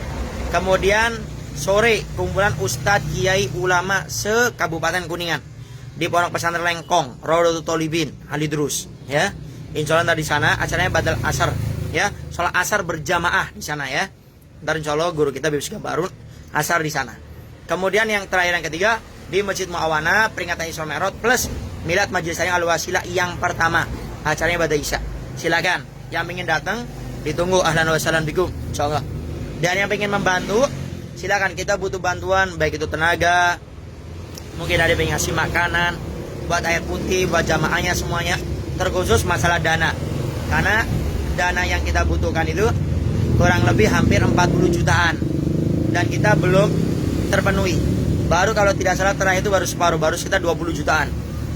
Kemudian sore kumpulan Ustadz Kiai Ulama se-Kabupaten Kuningan di Pondok Pesantren Lengkong Raudhatul Thalibin Halidrus, ya. Insya Allah di sana acaranya badal asar, ya. Sholat asar berjamaah di sana, ya. Ntar insya Allah guru kita Habib Segaf Baharun asar di sana. Kemudian yang terakhir yang ketiga di Masjid Muawanah peringatan Isra Mi'raj plus milad majelis sayang Al-Wasilah yang pertama, acaranya badal isya. Silakan yang ingin datang ditunggu, ahlan wa sahlan bikum insyaallah. Dan yang ingin membantu silakan, kita butuh bantuan baik itu tenaga, mungkin ada yang ngasih makanan, buat air putih, buat jamaahnya semuanya, terkhusus masalah dana. Karena dana yang kita butuhkan itu kurang lebih hampir 40 jutaan dan kita belum terpenuhi. Baru kalau tidak salah terakhir itu baru separuh, baru sekitar 20 jutaan.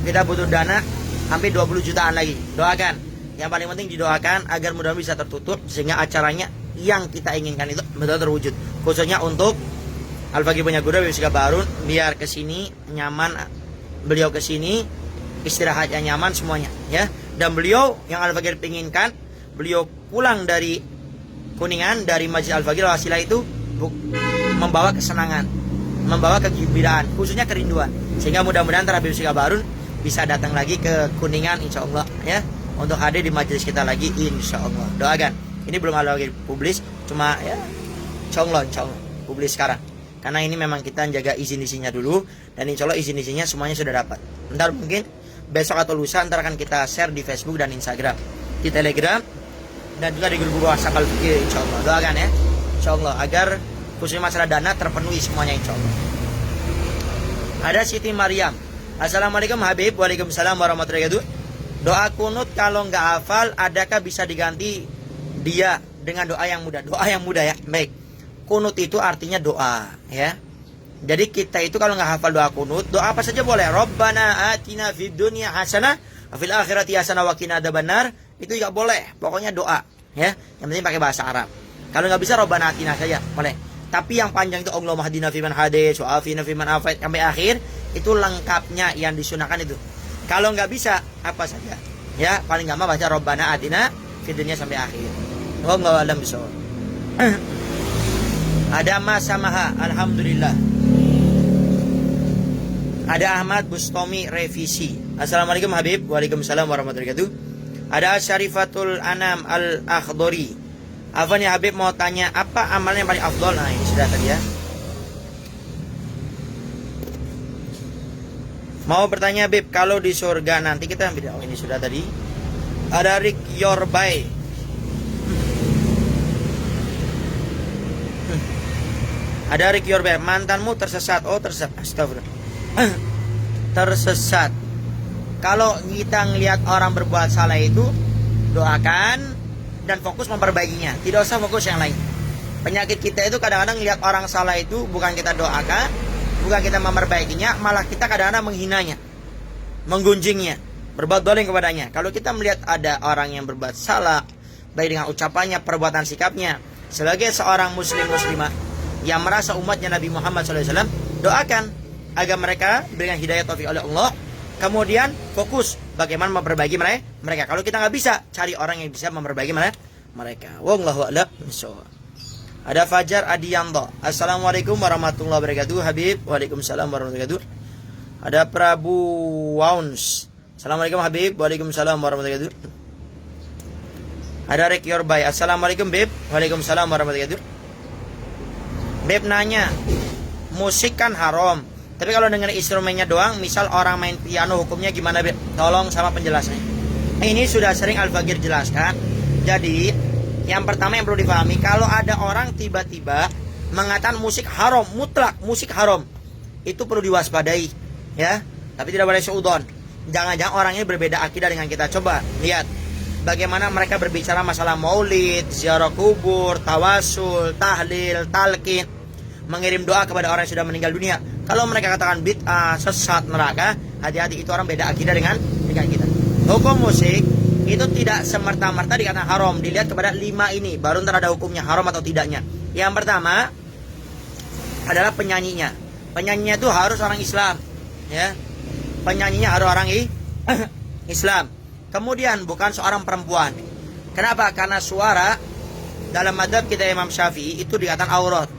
Kita butuh dana hampir 20 jutaan lagi. Doakan. Yang paling penting didoakan agar mudah-mudahan bisa tertutup sehingga acaranya yang kita inginkan itu betul terwujud. Khususnya untuk Al-Faqih punya guru Habib Segaf Baharun biar kesini nyaman, beliau kesini istirahatnya nyaman semuanya, ya. Dan beliau yang Al-Faqih inginkan, beliau pulang dari Kuningan dari Masjid Al-Faqih Al-Wasilah itu membawa kesenangan, membawa kegembiraan, khususnya kerinduan, sehingga mudah-mudahan Habib Segaf Baharun bisa datang lagi ke Kuningan insya Allah, ya, untuk hadir di majelis kita lagi insya Allah. Doakan. Ini belum ada lagi publis, cuma ya insya Allah publis sekarang. Karena ini memang kita jaga izin-izinnya dulu, dan insya Allah izin-izinnya semuanya sudah dapat. Ntar mungkin besok atau lusa ntar akan kita share di Facebook dan Instagram, di Telegram, dan juga di grup WhatsApp Al-Faqih insya Allah. Doakan ya insya Allah agar khususnya masalah dana terpenuhi semuanya insya Allah. Ada Siti Maryam, Assalamualaikum Habib. Waalaikumsalam warahmatullahi wabarakatuh. Doa kunut kalau nggak hafal adakah bisa diganti dia dengan doa yang mudah? Doa yang mudah, ya. Baik. Kunut itu artinya doa, ya. Jadi kita itu kalau nggak hafal doa kunut, doa apa saja boleh. Rabbana atina fid dunya hasanah wa fil akhirati hasanah wa qina adzabannar. Itu juga boleh. Pokoknya doa, ya. Yang penting pakai bahasa Arab. Kalau nggak bisa Rabbana atina saja, boleh. Tapi yang panjang itu Allahumma hadina fiman hadait wa afina fiman afait sampai akhir, itu lengkapnya yang disunahkan itu. Kalau nggak bisa apa saja, ya, paling gampang baca Rabbana atina fid dunya sampai akhir. Wallahu a'lam bishawab. Ada Mas Samaha, alhamdulillah. Ada Ahmad Bustomi revisi. Assalamualaikum Habib. Waalaikumsalam warahmatullahi wabarakatuh. Ada Syarifatul Anam Al-Akhdari. Afwan ya Habib, mau tanya apa amalan yang paling afdol? Nah ini sudah tadi, ya. Mau bertanya Habib, kalau di surga nanti kita ambil. Oh ini sudah tadi. Ada Rick Yorbay. Ada Rick Yorbay, mantanmu tersesat. Oh tersesat, astagfirullah. Tersesat. Kalau kita ngelihat orang berbuat salah itu, doakan dan fokus memperbaikinya. Tidak usah fokus yang lain. Penyakit kita itu kadang-kadang ngelihat orang salah itu bukan kita doakan, bukan kita memperbaikinya, malah kita kadang-kadang menghinanya, menggunjingnya, berbuat dolim kepadanya. Kalau kita melihat ada orang yang berbuat salah, baik dengan ucapannya, perbuatan, sikapnya, sebagai seorang muslimah yang merasa umatnya Nabi Muhammad SAW, doakan agar mereka diberikan hidayah taufik oleh Allah. Kemudian fokus bagaimana memperbaiki mereka. Kalau kita nggak bisa, cari orang yang bisa memperbaiki mereka. Wallahu a'lam bishawab. Ada Fajar Adiyanto. Assalamualaikum warahmatullahi wabarakatuh Habib. Waalaikumsalam warahmatullahi wabarakatuh. Ada Prabu Wauns. Assalamualaikum Habib. Waalaikumsalam warahmatullahi wabarakatuh. Ada Rick Yorbay. Assalamualaikum Beb. Waalaikumsalam warahmatullahi wabarakatuh. Beb nanya, musik kan haram, tapi kalau dengan instrumennya doang, misal orang main piano, hukumnya gimana Beb? Tolong sama penjelasannya. Ini sudah sering Al-Fakir jelaskan. Jadi yang pertama yang perlu dipahami, kalau ada orang tiba-tiba mengatakan musik haram, mutlak musik haram, itu perlu diwaspadai, ya. Tapi tidak boleh suudon. Jangan-jangan orang ini berbeda akidah dengan kita. Coba lihat bagaimana mereka berbicara masalah maulid, ziarah kubur, tawasul, tahlil, talqin, mengirim doa kepada orang yang sudah meninggal dunia. Kalau mereka katakan bid'ah, sesat, neraka, hati-hati, itu orang beda akidah dengan kita. Hukum musik itu tidak semerta-merta dikatakan haram. Dilihat kepada 5 ini, baru ntar ada hukumnya haram atau tidaknya. Yang pertama adalah penyanyinya. Penyanyinya itu harus orang Islam, ya. Penyanyinya harus orang Islam. Kemudian bukan seorang perempuan. Kenapa? Karena suara dalam madzhab kita Imam Syafi'i itu dikatakan aurat.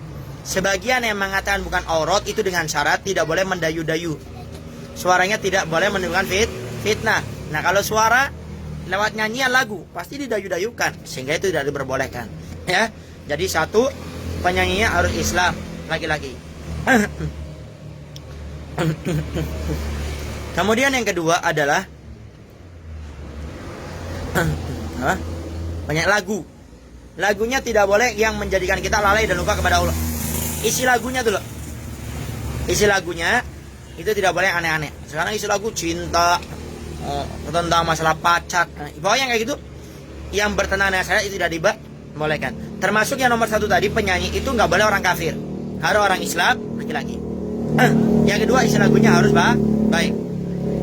Sebagian yang mengatakan bukan aurat itu dengan syarat tidak boleh mendayu-dayu. Suaranya tidak boleh menimbulkan fitnah. Nah, kalau suara lewat nyanyian lagu pasti didayu-dayukan, sehingga itu tidak diperbolehkan, ya. Jadi satu, penyanyinya harus Islam, laki-laki. Kemudian yang kedua adalah banyak lagu. Lagunya tidak boleh yang menjadikan kita lalai dan lupa kepada Allah. Isi lagunya tuh loh. Isi lagunya itu tidak boleh aneh-aneh. Sekarang isi lagu cinta, tentang masalah pacar, pokoknya kayak gitu yang bertentangan dengan syariat itu tidak dibolehkan. Termasuk yang nomor 1 tadi, penyanyi itu nggak boleh orang kafir, harus orang Islam, laki-laki. Yang kedua, isi lagunya harus baik.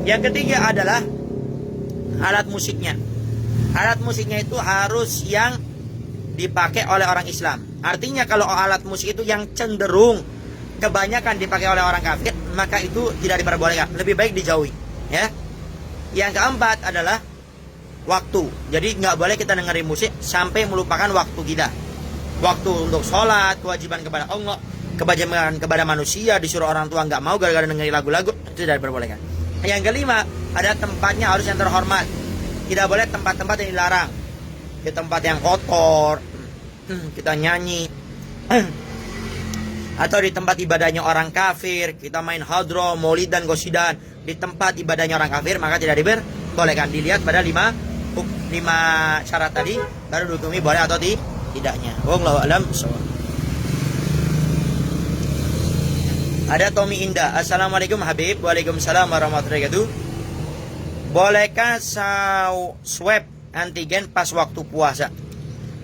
Yang ketiga adalah alat musiknya. Alat musiknya itu harus yang dipakai oleh orang Islam. Artinya kalau alat musik itu yang cenderung kebanyakan dipakai oleh orang kafir, maka itu tidak diperbolehkan, lebih baik dijauhi, ya. Yang keempat adalah waktu. Jadi nggak boleh kita dengerin musik sampai melupakan waktu kita. Waktu untuk sholat, kewajiban kepada Allah, kewajiban kepada manusia, disuruh orang tua nggak mau gara-gara dengerin lagu-lagu, itu tidak diperbolehkan. Yang kelima, ada tempatnya harus yang terhormat. Tidak boleh tempat-tempat yang dilarang. Di tempat yang kotor, kita nyanyi, atau di tempat ibadahnya orang kafir, kita main hadroh, maulid dan gosidan di tempat ibadahnya orang kafir, maka tidak diperbolehkan. Dilihat pada 5 syarat tadi, baru dihukumi boleh atau tidaknya. Wallahu a'lam bishawab. Ada Tommy Indah. Assalamualaikum Habib. Waalaikumsalam warahmatullahi wabarakatuh. Bolehkah swab antigen pas waktu puasa?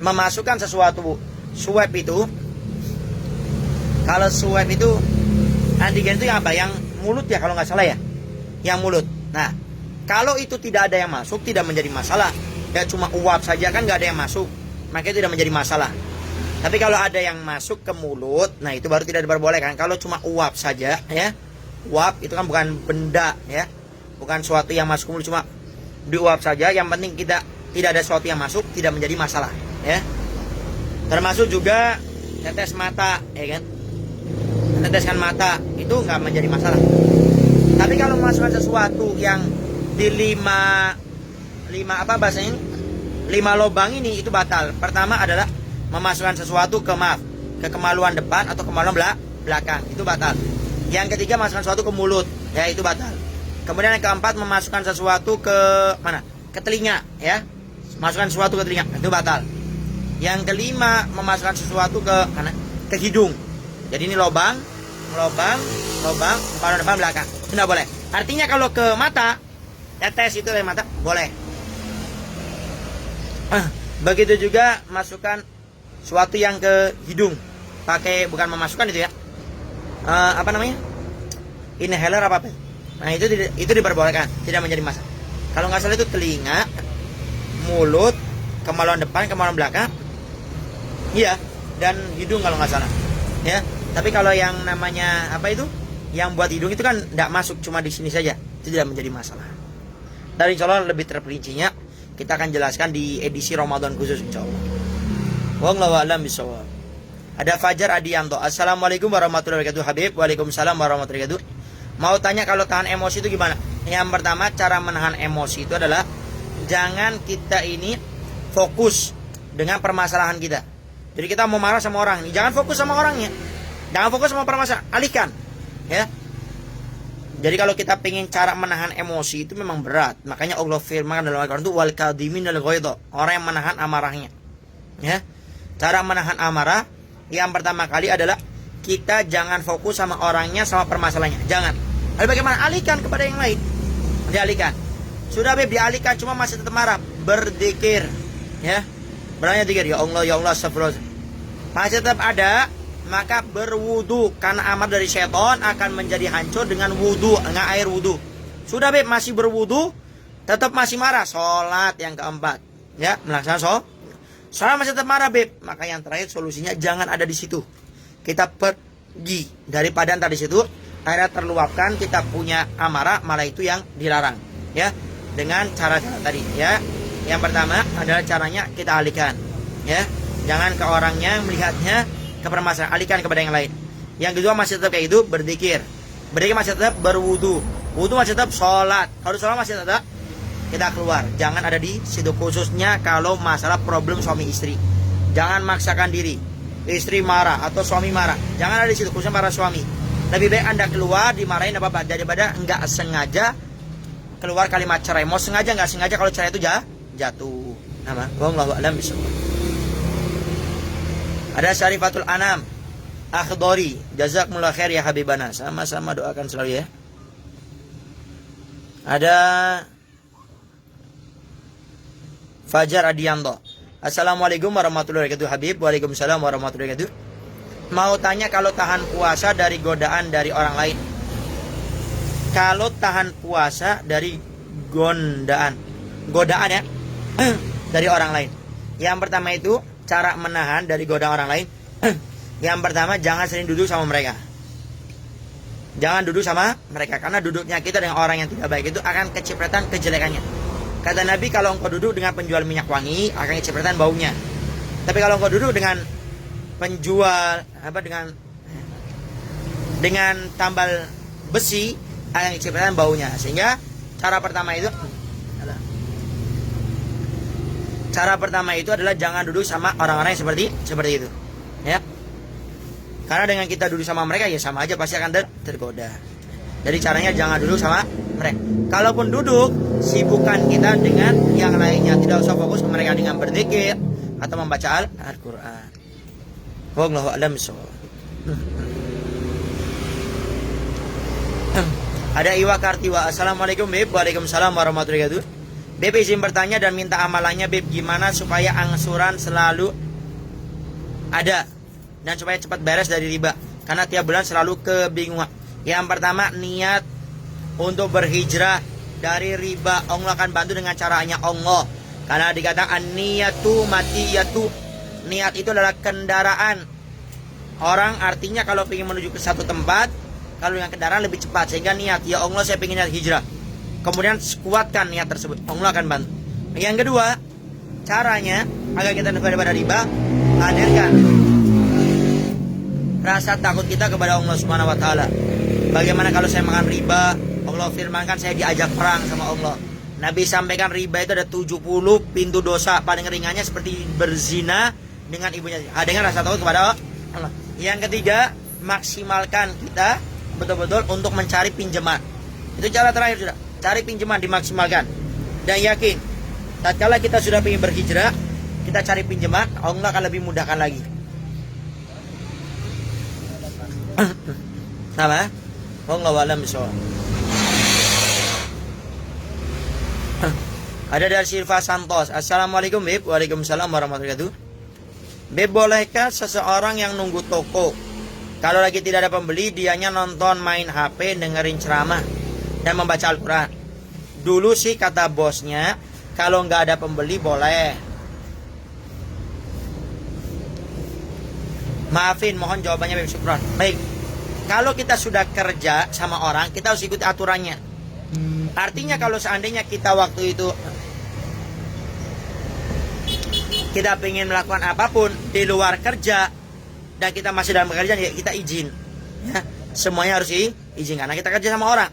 Memasukkan sesuatu swab itu, kalau swab itu antigen itu yang apa? Yang mulut ya kalau nggak salah ya, yang mulut. Nah, kalau itu tidak ada yang masuk tidak menjadi masalah. Ya cuma uap saja kan nggak ada yang masuk, maka itu tidak menjadi masalah. Tapi kalau ada yang masuk ke mulut, nah itu baru tidak diperbolehkan. Kalau cuma uap saja, ya, uap itu kan bukan benda, ya, bukan sesuatu yang masuk ke mulut, cuma diuap saja. Yang penting kita tidak ada sesuatu yang masuk, tidak menjadi masalah, ya. Termasuk juga tetes mata, ya kan? Teteskan mata itu nggak menjadi masalah. Tapi kalau memasukkan sesuatu yang di lima apa bahasanya, 5 lubang ini, itu batal. Pertama adalah memasukkan sesuatu ke kemaluan depan atau kemaluan belakang, itu batal. Yang ketiga, masukkan sesuatu ke mulut, ya, itu batal. Kemudian yang keempat, memasukkan sesuatu ke mana? Ke telinga, ya. Masukkan sesuatu ke telinga, itu batal. Yang kelima, memasukkan sesuatu ke mana? Ke hidung. Jadi ini lubang, kemaluan depan belakang, itu tidak boleh. Artinya kalau ke mata, tetes itu dari mata, boleh. Begitu juga masukkan sesuatu yang ke hidung, pakai, bukan memasukkan itu ya, apa namanya, inhaler apa? Nah itu diperbolehkan, tidak menjadi masalah. Kalau nggak salah itu telinga, mulut, kemaluan depan, kemaluan belakang, iya, dan hidung kalau nggak salah, ya. Tapi kalau yang namanya apa itu, yang buat hidung itu kan tidak masuk, cuma di sini saja, itu tidak menjadi masalah. Dan insya Allah lebih terperincinya kita akan jelaskan di edisi Ramadan khusus insya Allah. Wallahu a'lam bishawab. Ada Fajar Adianto. Assalamualaikum warahmatullahi wabarakatuh Habib. Waalaikumsalam warahmatullahi wabarakatuh. Mau tanya kalau tahan emosi itu gimana? Yang pertama, cara menahan emosi itu adalah jangan kita ini fokus dengan permasalahan kita. Jadi kita mau marah sama orang ini, jangan fokus sama orangnya, jangan fokus sama permasalahan, alihkan, ya. Jadi kalau kita pengen cara menahan emosi itu memang berat. Makanya Allah firman dalam Al-Quran itu wal kadhimin al ghaidha, orang yang menahan amarahnya. Ya. Cara menahan amarah yang pertama kali adalah kita jangan fokus sama orangnya, sama permasalahannya. Jangan. Lalu bagaimana? Alihkan kepada yang lain. Dialihkan. Sudah Beb, dialihkan cuma masih tetap marah, berzikir. Ya. Beranya zikir, ya Allah, astagfirullah. Masih tetap ada, maka berwudu, karena amar dari syaitan akan menjadi hancur dengan wudu, dengan air wudu. Sudah Beb, masih berwudu, tetap masih marah, sholat yang keempat, ya, melaksanakan sholat masih tetap marah Beb, maka yang terakhir solusinya jangan ada di situ. Kita pergi daripada ntar di situ akhirnya terluapkan, kita punya amarah, malah itu yang dilarang, ya, dengan cara-cara tadi, ya. Yang pertama adalah caranya kita alihkan, ya, jangan ke orangnya melihatnya, ke permasalahan, alihkan kepada yang lain. Yang kedua masih tetap kayak itu, berzikir. Berzikir masih tetap berwudu. Wudu masih tetap sholat. Kalau sholat masih tetap kita keluar. Jangan ada di situ, khususnya kalau masalah problem suami istri. Jangan maksakan diri. Istri marah atau suami marah, jangan ada di situ, khususnya para suami. Lebih baik Anda keluar dimarahin apa-apa daripada enggak sengaja keluar kalimat cerai. Mau sengaja enggak sengaja, kalau cerai itu jatuh. Nama wallahu a'lam bishawab. Ada Syarifatul Anam Akhdari, jazakumullah khair ya habibana. Sama-sama doakan selalu ya. Ada Fajar Adianto. Assalamualaikum warahmatullahi wabarakatuh Habib. Waalaikumsalam warahmatullahi wabarakatuh. Mau tanya, kalau tahan puasa dari godaan dari orang lain. Kalau tahan puasa dari godaan ya dari orang lain. Yang pertama itu cara menahan dari godaan orang lain. Yang pertama, jangan sering duduk sama mereka. Jangan duduk sama mereka, karena duduknya kita dengan orang yang tidak baik itu akan kecipratan kejelekannya. Kata Nabi, kalau engkau duduk dengan penjual minyak wangi akan kecipratan baunya. Tapi kalau engkau duduk dengan penjual dengan tambal besi akan kecipratan baunya. Sehingga cara pertama itu adalah jangan duduk sama orang-orang yang seperti itu, ya. Karena dengan kita duduk sama mereka ya sama aja, pasti akan tergoda. Jadi caranya jangan duduk sama mereka. Kalaupun duduk, sibukkan kita dengan yang lainnya. Tidak usah fokus ke mereka dengan berzikir atau membaca Al-Quran. Wallahu a'lam bishawab. Ada Iwa Kartiwa. Assalamualaikum Beb. Waalaikumsalam warahmatullahi wabarakatuh. Beb izin bertanya dan minta amalannya Beb, gimana supaya angsuran selalu ada dan supaya cepat beres dari riba, karena tiap bulan selalu kebingungan. Yang pertama, niat untuk berhijrah dari riba. Allah akan bantu dengan caranya Allah, karena dikatakan niyatu matiyatu. Niat itu adalah kendaraan orang, artinya kalau ingin menuju ke satu tempat, kalau dengan kendaraan lebih cepat. Sehingga niat, ya Allah saya ingin hijrah, kemudian kuatkan niat tersebut, Allah akan bantu. Yang kedua, caranya agar kita terhindar daripada riba, hadirkan rasa takut kita kepada Allah Subhanahu wa taala. Bagaimana kalau saya makan riba? Allah firmankan saya diajak perang sama Allah. Nabi sampaikan riba itu ada 70 pintu dosa, paling ringannya seperti berzina dengan ibunya. Dengan rasa takut kepada Allah. Yang ketiga, maksimalkan kita betul-betul untuk mencari pinjaman. Itu cara terakhir sudah. Cari pinjaman, dimaksimalkan. Dan yakin, tatkala kita sudah ingin berhijrah, kita cari pinjaman, Allah akan lebih mudahkan lagi. Sama? Wallahu a'lam bishawab. Ada dari Silva Santos. Assalamualaikum Beb. Waalaikumsalam warahmatullahi wabarakatuh. Beb, bolehkah seseorang yang nunggu toko, kalau lagi tidak ada pembeli, dianya nonton main HP, dengerin ceramah dan membaca Al-Quran? Dulu sih kata bosnya, kalau nggak ada pembeli boleh. Maafin, mohon jawabannya Beb, syukran. Baik, kalau kita sudah kerja sama orang, kita harus ikuti aturannya. Artinya kalau seandainya kita waktu itu kita ingin melakukan apapun di luar kerja dan kita masih dalam pekerjaan, ya kita izin, ya, semuanya harus izin karena kita kerja sama orang.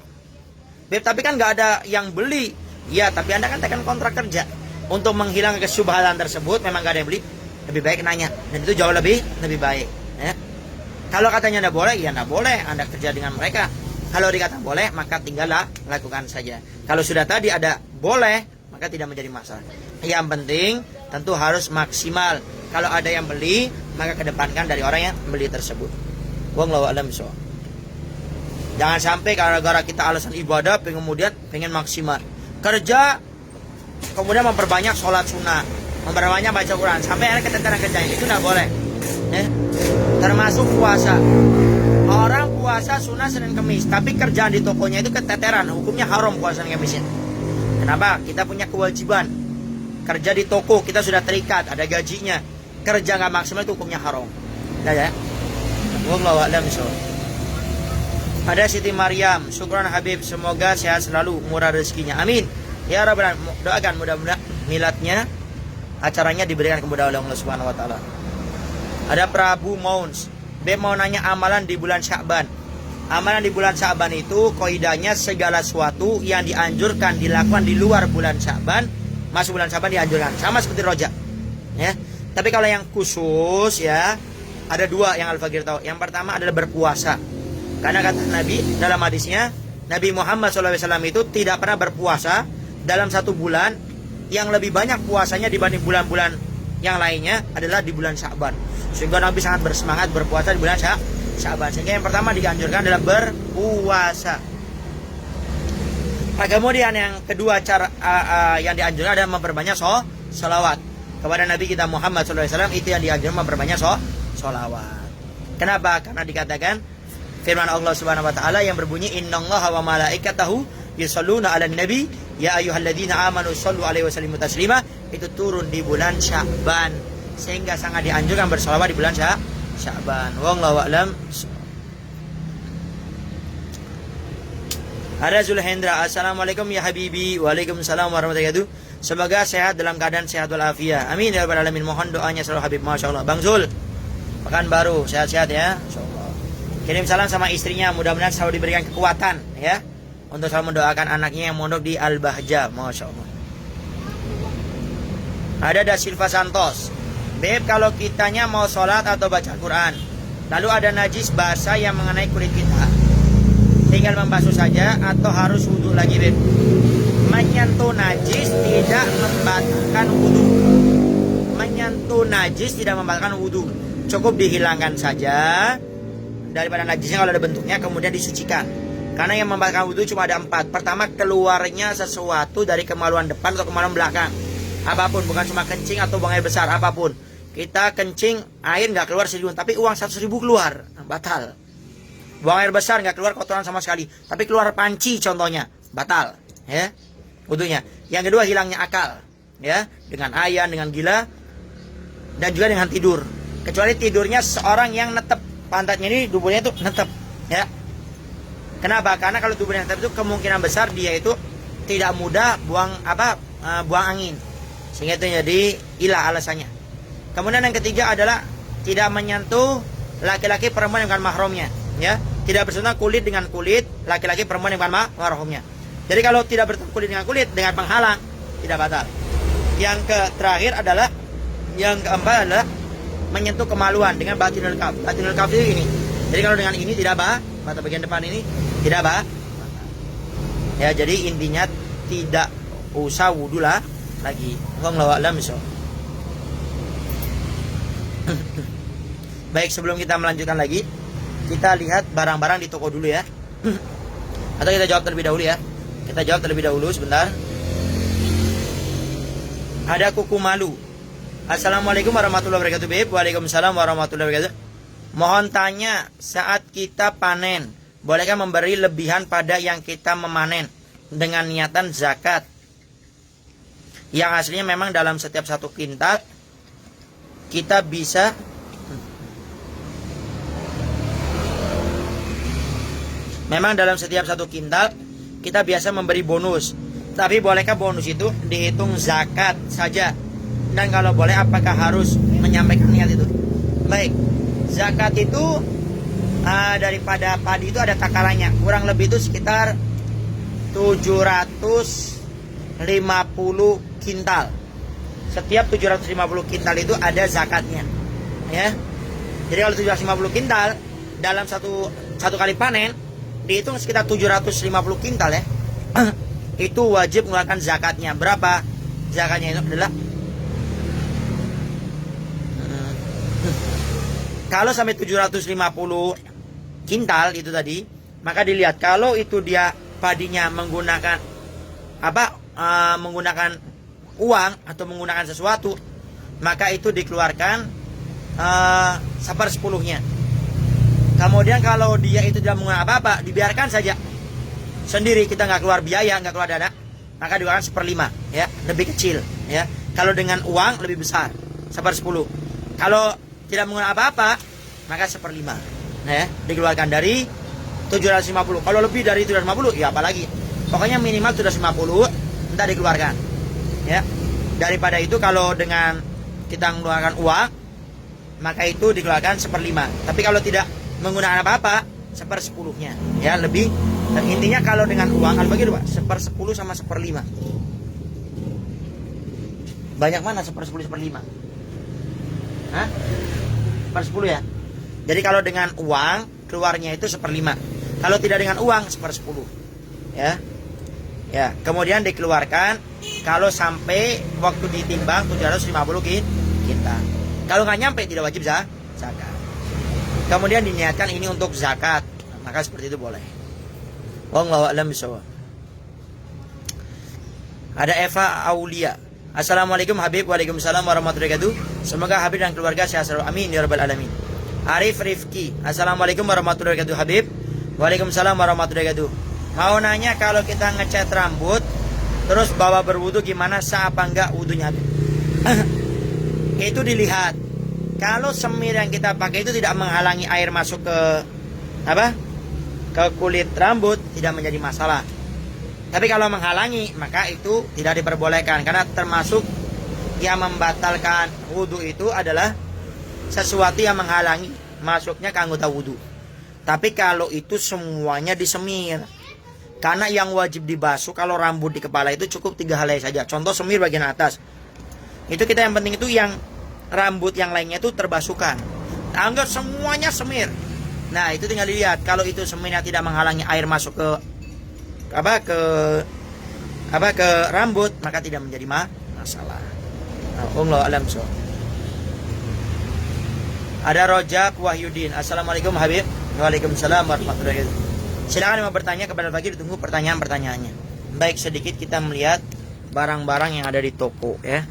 Beb, tapi kan nggak ada yang beli. Ya, tapi Anda kan tekan kontrak kerja. untuk menghilangkan kesyubhatan tersebut, memang gak ada yang beli, lebih baik nanya, dan itu jauh lebih baik ya. Kalau katanya tidak boleh, ya tidak boleh, Anda kerja dengan mereka. Kalau dikata boleh, maka tinggallah lakukan saja. Kalau sudah tadi ada boleh, maka tidak menjadi masalah. Yang penting tentu harus maksimal. Kalau ada yang beli, maka kedepankan dari orang yang beli tersebut. Wallahu a'lam bishawab. Jangan sampai gara-gara kita alasan ibadah, kemudian pengen maksimal kerja, kemudian memperbanyak sholat sunnah, memperbanyak baca Quran, sampai akhirnya keteteran kerjanya. Itu tidak boleh ya. Termasuk puasa. Orang puasa sunnah Senin Kemis, tapi kerjaan di tokonya itu keteteran, hukumnya haram puasa Senin Kemisnya. Kenapa? Kita punya kewajiban kerja di toko, kita sudah terikat, ada gajinya. Kerja nggak maksimal itu hukumnya haram. Ya. Wallahu a'lam bishawab. Ada Siti Maryam, syukran Habib, semoga sehat selalu, murah rezekinya. Amin. Ya Rabbal alamin. Doakan mudah-mudahan miladnya, acaranya diberikan kemudahan oleh Allah Subhanahu wa taala. Ada Prabu Mouns. Beb mau nanya amalan di bulan Sya'ban. Amalan di bulan Sya'ban itu kaidahnya segala sesuatu yang dianjurkan dilakukan di luar bulan Sya'ban, masuk bulan Sya'ban dianjurkan. Sama seperti rojak. Ya. Tapi kalau yang khusus ya, ada dua yang Al-Fakir tahu. Yang pertama adalah berpuasa. Karena kata Nabi dalam hadisnya, Nabi Muhammad SAW itu tidak pernah berpuasa dalam satu bulan yang lebih banyak puasanya dibanding bulan-bulan yang lainnya adalah di bulan Sya'ban. Sehingga Nabi sangat bersemangat berpuasa di bulan Sya'ban. Sehingga yang pertama dianjurkan adalah berpuasa. Nah, kemudian yang kedua cara yang dianjurkan adalah memperbanyak sholawat kepada Nabi kita Muhammad SAW. Itu yang dianjurkan memperbanyak sholawat. Kenapa? Karena dikatakan firman Allah Subhanahu wa taala yang berbunyi innallaha wa malaikatahu yusholluna 'alan nabi ya ayyuhalladzina amanu shollu 'alaihi wa sallimu taslima, itu turun di bulan Sya'ban. Sehingga sangat dianjurkan bersolawat di bulan Sya'ban. Wallahu a'lam. Ada Zulhendra, assalamualaikum ya habibi. Waalaikumsalam warahmatullahi wabarakatuh. Semoga sehat dalam keadaan sehat walafiat. Amin ya rabbal alamin. Mohon doanya selalu Habib. Masya Allah. Bang Zul, pekan baru, sehat-sehat ya. Insyaallah. Kirim salam sama istrinya, mudah-mudahan selalu diberikan kekuatan ya, untuk selalu mendoakan anaknya yang mondok di Al-Bahjah. Masya Allah. Ada Da Silva Santos. Beb, kalau kitanya mau sholat atau baca Quran, lalu ada najis basah yang mengenai kulit kita, tinggal membasuh saja atau harus wudhu lagi, Beb? Menyentuh najis tidak membatalkan wudhu. Menyentuh najis tidak membatalkan wudhu. Cukup dihilangkan saja daripada najisnya kalau ada bentuknya, kemudian disucikan. Karena yang membatalkan wudhu cuma ada 4. Pertama, keluarnya sesuatu dari kemaluan depan atau kemaluan belakang. Apapun, bukan cuma kencing atau buang air besar, apapun. Kita kencing, air nggak keluar 1.000, tapi uang 100.000 keluar, batal. Buang air besar nggak keluar kotoran sama sekali, tapi keluar panci contohnya, batal. Ya, wudunya. Yang kedua, hilangnya akal, ya, dengan ayan, dengan gila, dan juga dengan tidur. Kecuali tidurnya seorang yang netep, pantatnya ini duburnya itu netep, ya. Kenapa? Karena kalau duburnya netep itu kemungkinan besar dia itu tidak mudah buang buang angin, sehingga itu jadi ilah alasannya. Kemudian yang ketiga adalah tidak menyentuh laki-laki perempuan dengan mahramnya, ya. Tidak bersentuhan kulit dengan kulit laki-laki perempuan dengan mahramnya. Jadi kalau tidak bersentuhan kulit dengan kulit dengan penghalang, tidak batal. Yang terakhir adalah, yang keempat adalah menyentuh kemaluan dengan batinul kaf. Batinul kaf itu ini. Jadi kalau dengan ini tidak mata bagian depan ini tidak ya, jadi intinya tidak usah wudu lah lagi. Wallahu a'lam bishawab. Baik, sebelum kita melanjutkan lagi, kita lihat barang-barang di toko dulu ya. Atau kita jawab terlebih dahulu ya. Kita jawab terlebih dahulu sebentar. Ada kuku malu. Assalamualaikum warahmatullahi wabarakatuh, Beb. Waalaikumsalam warahmatullahi wabarakatuh. Mohon tanya, saat kita panen, bolehkah memberi lebihan pada yang kita memanen dengan niatan zakat? Yang aslinya memang dalam setiap satu kintal kita bisa memang dalam setiap satu kintal kita biasa memberi bonus. Tapi bolehkah bonus itu dihitung zakat saja? Dan kalau boleh, apakah harus menyampaikan niat itu? Baik, zakat itu daripada padi itu ada takarannya. Kurang lebih itu sekitar 750 kintal. setiap 750 kintal itu ada zakatnya. Ya. Jadi kalau 750 kintal dalam satu kali panen dihitung sekitar 750 kintal ya. Itu wajib mengeluarkan zakatnya. Berapa? Zakatnya itu adalah kalau sampai 750 kintal itu tadi, maka dilihat kalau itu dia padinya menggunakan menggunakan uang atau menggunakan sesuatu, maka itu dikeluarkan 1/10-nya. Kemudian kalau dia itu tidak menggunakan apa-apa, dibiarkan saja sendiri, kita nggak keluar biaya, nggak keluar dana, maka dikeluarkan 1/5 ya, lebih kecil ya. Kalau dengan uang lebih besar 1/10. Kalau tidak menggunakan apa-apa, maka 1/5 ya, dikeluarkan dari 750. Kalau lebih dari 750 ya apalagi, pokoknya minimal 750 entah dikeluarkan ya. Daripada itu kalau dengan kita mengeluarkan uang, maka itu dikeluarkan 1/5. Tapi kalau tidak menggunakan apa-apa, 1/10-nya ya, lebih. Dan intinya kalau dengan uang, kalau bagi dua, 1/10 sama 1/5. Banyak mana 1/10 1/5? Hah? 1/10 ya. Jadi kalau dengan uang keluarnya itu 1/5. Kalau tidak dengan uang 1/10 ya. Ya, kemudian dikeluarkan kalau sampai waktu ditimbang 750 kita. Kalau nggak nyampe tidak wajib zakat. Kemudian diniatkan ini untuk zakat, maka seperti itu boleh. Wallahu a'lam bishawab. Ada Eva Aulia. Assalamualaikum Habib. Waalaikumsalam warahmatullahi wabarakatuh. Semoga Habib dan keluarga sehat selalu. Amin ya rabbal alamin. Arif Rifki. Assalamualaikum warahmatullahi wabarakatuh Habib. Waalaikumsalam warahmatullahi wabarakatuh. Mau nanya, kalau kita ngecat rambut terus bawa berwudu gimana, sah apa enggak wudunya Habib? Itu dilihat. Kalau semir yang kita pakai itu tidak menghalangi air masuk ke ke kulit rambut, tidak menjadi masalah. Tapi kalau menghalangi, maka itu tidak diperbolehkan, karena termasuk yang membatalkan wudu itu adalah sesuatu yang menghalangi masuknya ke anggota wudu. Tapi kalau itu semuanya disemir, karena yang wajib dibasuh kalau rambut di kepala itu cukup 3 helai saja. Contoh semir bagian atas. Itu kita yang penting itu yang rambut yang lainnya itu terbasuhkan. Anggap semuanya semir. Nah, itu tinggal dilihat. Kalau itu semirnya tidak menghalangi air masuk ke rambut, maka tidak menjadi masalah. Allah alam so. Ada Rojak Wahyudin. Assalamualaikum Habib. Waalaikumsalam warahmatullahi wabarakatuh. Silakan mau bertanya kepada Fakir, ditunggu pertanyaan-pertanyaannya. Baik, sedikit kita melihat barang-barang yang ada di toko ya.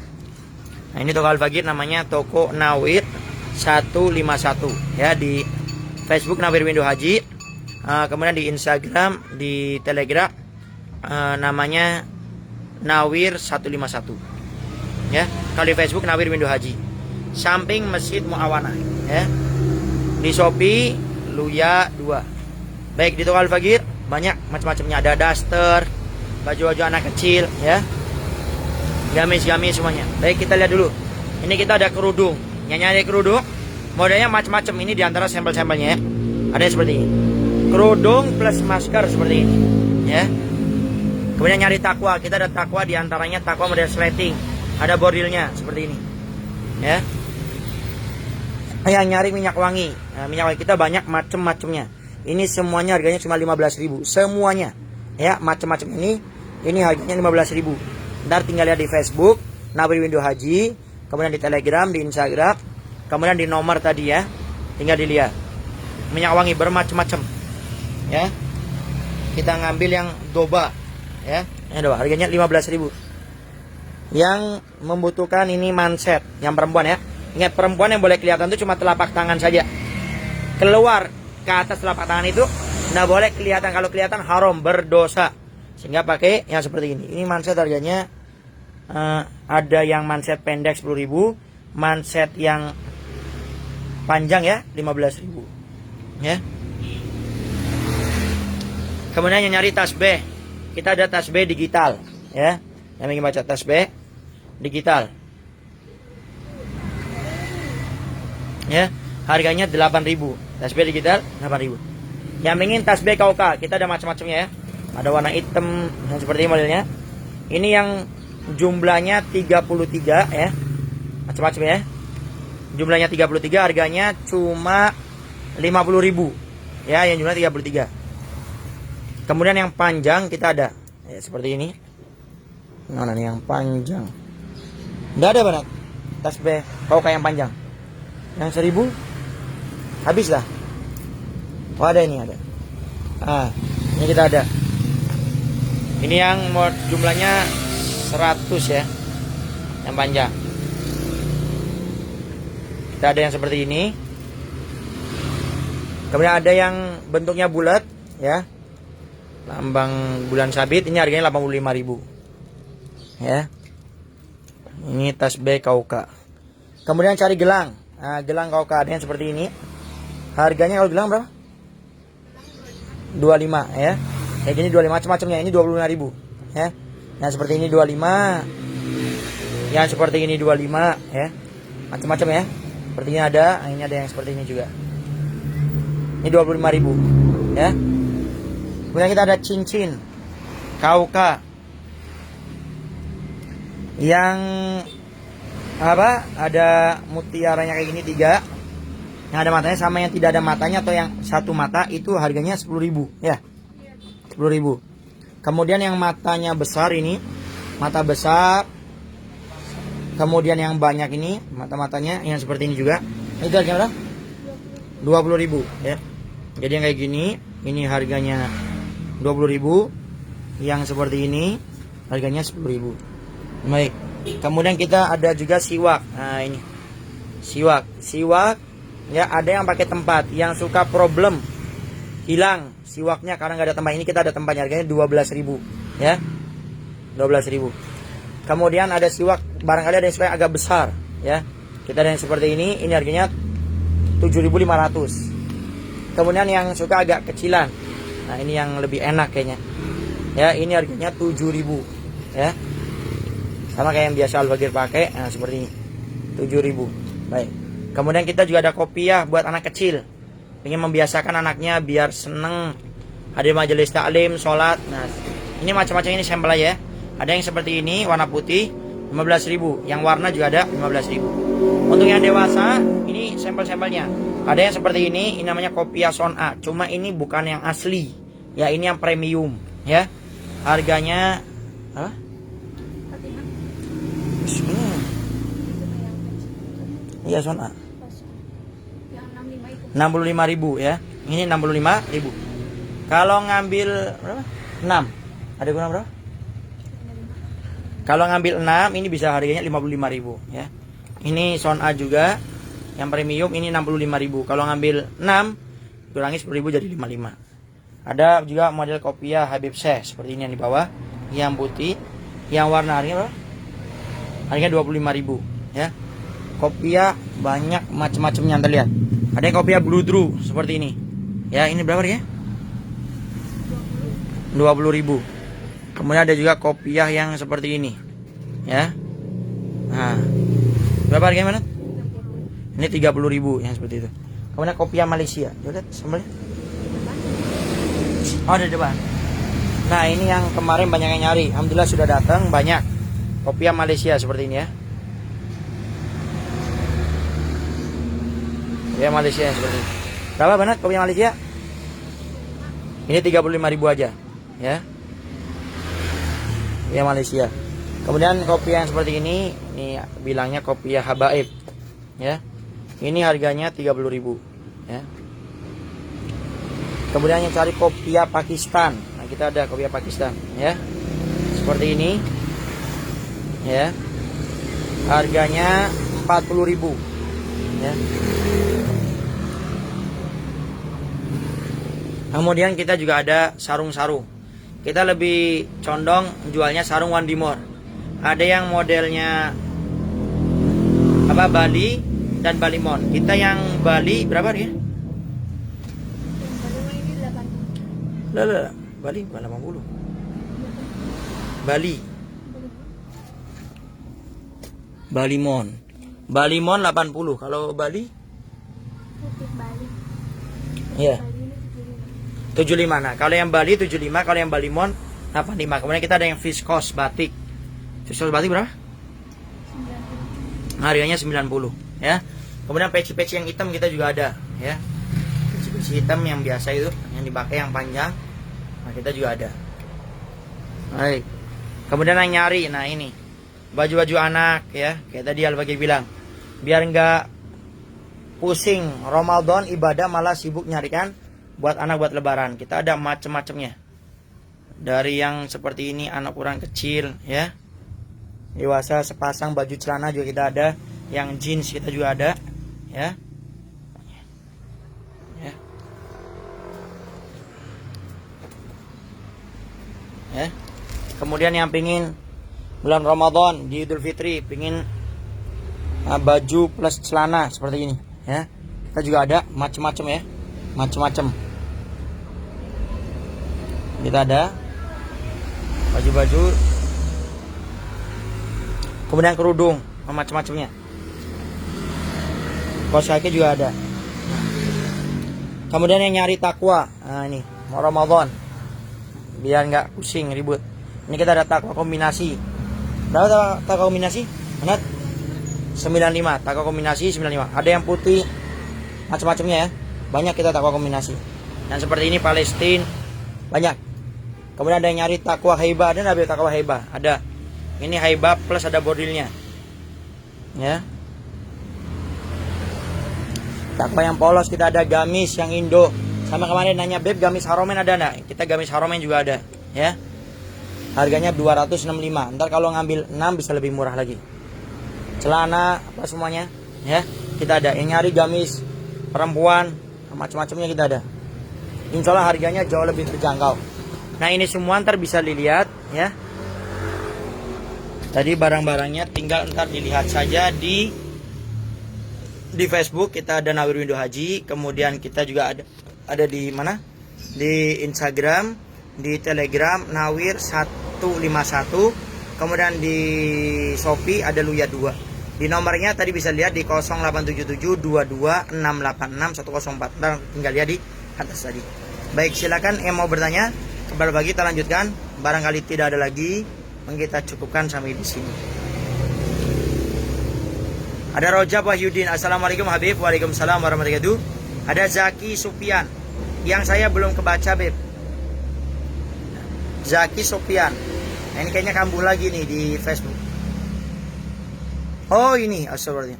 Nah, ini toko Al-Fakir namanya toko Nawir 151 ya, di Facebook Nawir Window Haji. Kemudian di Instagram, di Telegram namanya Nawir 151 ya. Kalau di Facebook Nawir Window Haji, samping Masjid Muawanah ya. Di Shopee Luya 2. Baik, di toko Al-Fakir banyak macam-macamnya, ada daster, baju-baju anak kecil ya, gamis-gamis semuanya. Baik, kita lihat dulu. Ini kita ada kerudung. Yang nyari kerudung modelnya macam-macam. Ini diantara sampel-sampelnya ya. Ada seperti ini, kerudung plus masker seperti ini ya. Kemudian nyari takwa, kita ada takwa, diantaranya takwa model sleting, ada bordilnya seperti ini ya. Yang nyari minyak wangi, nah, minyak wangi kita banyak macam-macamnya. Ini semuanya harganya cuma 15.000 semuanya ya, macam-macam ini harganya 15.000. Ntar tinggal lihat di Facebook Nawir Window Haji, kemudian di Telegram, di Instagram, kemudian di nomor tadi ya, tinggal dilihat. Minyak wangi bermacam-macam ya. Kita ngambil yang doba ya, ini doba harganya 15.000. Yang membutuhkan ini manset yang perempuan ya. Ingat, perempuan yang boleh kelihatan itu cuma telapak tangan saja. Keluar ke atas telapak tangan itu nggak boleh kelihatan. Kalau kelihatan haram, berdosa. Sehingga pakai yang seperti ini. Ini manset harganya ada yang manset pendek 10.000, manset yang panjang ya 15.000 ya. Kemudian yang nyari tasbih, kita ada tasbih digital ya. Yang ingin baca tasbih digital ya, harganya 8.000. Tasbih digital 8.000. Yang ingin tasbih KOK, kita ada macam-macamnya ya. Ada warna hitam dan seperti ini modelnya. Ini yang jumlahnya 33 ya. Macam-macam ya. Jumlahnya 33, harganya cuma 50.000. Ya, yang jumlahnya 33. Kemudian yang panjang kita ada ya, seperti ini. Mana nih yang panjang? Enggak ada banget. Tas B, kau kayak yang panjang. Yang 1000 habis lah. Oh ada ini ada. Ini kita ada. Ini yang jumlahnya 100 ya. Yang panjang. Kita ada yang seperti ini. Kemudian ada yang bentuknya bulat ya. Lambang bulan sabit, ini harganya 85.000. Ya. Ini tas B KUK. Kemudian cari gelang. Nah, gelang KUK ada yang seperti ini. Harganya kalau gelang berapa? 25 ya. Kayak gini 25 macam-macamnya. Ini 25.000 ya. Yang seperti ini 25. Yang seperti ini 25 ya. Macam-macam ya. Seperti ini ada, ini ada yang seperti ini juga. Ini 25.000 ya. Kemudian kita ada cincin KUK yang apa? Ada mutiaranya kayak gini 3. Yang ada matanya sama yang tidak ada matanya atau yang satu mata itu harganya 10.000 ya. 10.000. Kemudian yang matanya besar ini, mata besar. Kemudian yang banyak ini, mata-matanya yang seperti ini juga. Itu harganya berapa? 20.000 ya. Jadi yang kayak gini, ini harganya 20.000. Yang seperti ini harganya 10.000. Baik. Kemudian kita ada juga siwak. Nah, ini. Siwak ya, ada yang pakai tempat, yang suka problem hilang siwaknya karena nggak ada tempat. Ini kita ada tempatnya, harganya 12.000 ya. 12.000. Kemudian ada siwak, barangkali ada yang suka agak besar ya. Kita ada yang seperti ini harganya 7.500. Kemudian yang suka agak kecilan. Nah, ini yang lebih enak kayaknya. Ya, ini harganya 7.000 ya. Sama kayak yang biasa Al-Bagir pakai. Nah, seperti ini. 7.000. Baik. Kemudian kita juga ada kopiah buat anak kecil. Pengen membiasakan anaknya biar seneng hadir majelis taklim, sholat. Nah, ini macam-macam, ini sampel aja ya. Ada yang seperti ini warna putih 15.000. Yang warna juga ada 15.000. Untuk yang dewasa ini sampel-sampelnya. Ada yang seperti ini namanya kopiah Son'a. Cuma ini bukan yang asli. Ya, ini yang premium ya. Harganya apa? Iya Son'a. 65.000 ya. Ini 65.000. Kalau ngambil berapa? 6. Ada guna berapa? Kalau ngambil 6 ini bisa harganya 55.000 ya. Ini Son'a juga yang premium, ini 65.000. Kalau ngambil 6 kurangi 10.000 jadi 55. Ada juga model kopiah Habib Syekh seperti ini yang di bawah, yang putih, yang warna harganya berapa? Harganya 25.000 ya. Kopiah banyak macam-macamnya, Anda lihat. Ada yang kopiah bludru seperti ini. Ya, ini berapa harganya? 20.000. Kemudian ada juga kopiah yang seperti ini. Ya. Nah, berapa harganya mana? Ini 30.000 yang seperti itu. Kemudian kopiah Malaysia. Coba lihat sambelnya. Oh, ada di depan. Nah, ini yang kemarin banyak yang nyari. Alhamdulillah sudah datang banyak. Kopiah Malaysia seperti ini ya. Kopiah Malaysia seperti ini. Berapa banget kopiah Malaysia? Ini 35.000 aja, ya. Kopiah Malaysia. Kemudian kopi yang seperti ini bilangnya kopiah Habaib, ya. Ini harganya 30.000, ya. Kemudian yang cari kopiah Pakistan. Nah, kita ada kopiah Pakistan, ya. Seperti ini. Ya. Harganya 40.000, ya. Kemudian kita juga ada sarung-sarung. Kita lebih condong jualnya sarung One Dimor. Ada yang modelnya Bali dan Balimon. Kita yang Bali berapa ya? Lah, Bali bukan 80. Balimon 80. Kalau Bali? Iya. 75. Nah, kalau yang Bali 75, kalau yang Balimon 85. Kemudian kita ada yang viskos batik. Tusuk batik berapa? Harganya 90 ya. Kemudian peci-peci yang hitam kita juga ada ya. Peci-peci hitam yang biasa itu yang dipakai yang panjang. Nah, kita juga ada. Baik. Kemudian yang nyari, nah ini baju-baju anak ya, kayak tadi Al-Fakir bilang, biar nggak pusing Ramadan ibadah malah sibuk nyarikan buat anak buat lebaran. Kita ada macam-macamnya. Dari yang seperti ini anak ukuran kecil ya, dewasa sepasang baju celana juga kita ada, yang jeans kita juga ada ya. Ya. Ya. Kemudian yang pingin bulan Ramadan di Idul Fitri pingin baju plus celana seperti ini ya, kita juga ada macam-macam ya, macam-macam. Kita ada baju-baju, kemudian kerudung macam-macamnya. Kaos kaki juga ada. Kemudian yang nyari takwa, nah ini mau Ramadan biar nggak pusing ribut. Ini kita ada takwa kombinasi. Berapa takwa kombinasi? Benar? 95. Takwa kombinasi 95. Ada yang putih, macam-macamnya ya. Banyak kita takwa kombinasi. Dan seperti ini Palestina banyak. Kemudian ada yang nyari takwa haibah. Ada nggak takwa haibah? Ada. Ini haibah plus ada bordilnya. Ya. Takwa yang polos kita ada, gamis yang Indo. Sama kemarin nanya Beb, gamis Haromen ada nggak? Kita gamis Haromen juga ada. Ya. Harganya 265. Ntar kalau ngambil 6 bisa lebih murah lagi. Celana apa semuanya ya, kita ada. Yang nyari gamis perempuan macam-macamnya kita ada. Insya Allah harganya jauh lebih terjangkau. Nah ini semua ntar bisa dilihat ya. Tadi barang-barangnya tinggal ntar dilihat saja di Facebook. Kita ada Nawir Window Haji. Kemudian kita juga ada di mana? Di Instagram, di Telegram Nawir 151. Kemudian di Shopee ada Luya 2. Di nomornya tadi bisa lihat di 087722686104. Ntar tinggal lihat di atas tadi. Baik, silakan yang mau bertanya kepada bagi kita lanjutkan. Barangkali tidak ada lagi, kita cukupkan sampai di sini. Ada Rojab Wahyudin, Assalamualaikum Habib. Waalaikumsalam warahmatullahi wabarakatuh. Ada Zaki Supian, yang saya belum kebaca Beb. Zaki Supian. Nah, ini kayaknya kambuh lagi nih di Facebook. Oh ini, astagfirullah.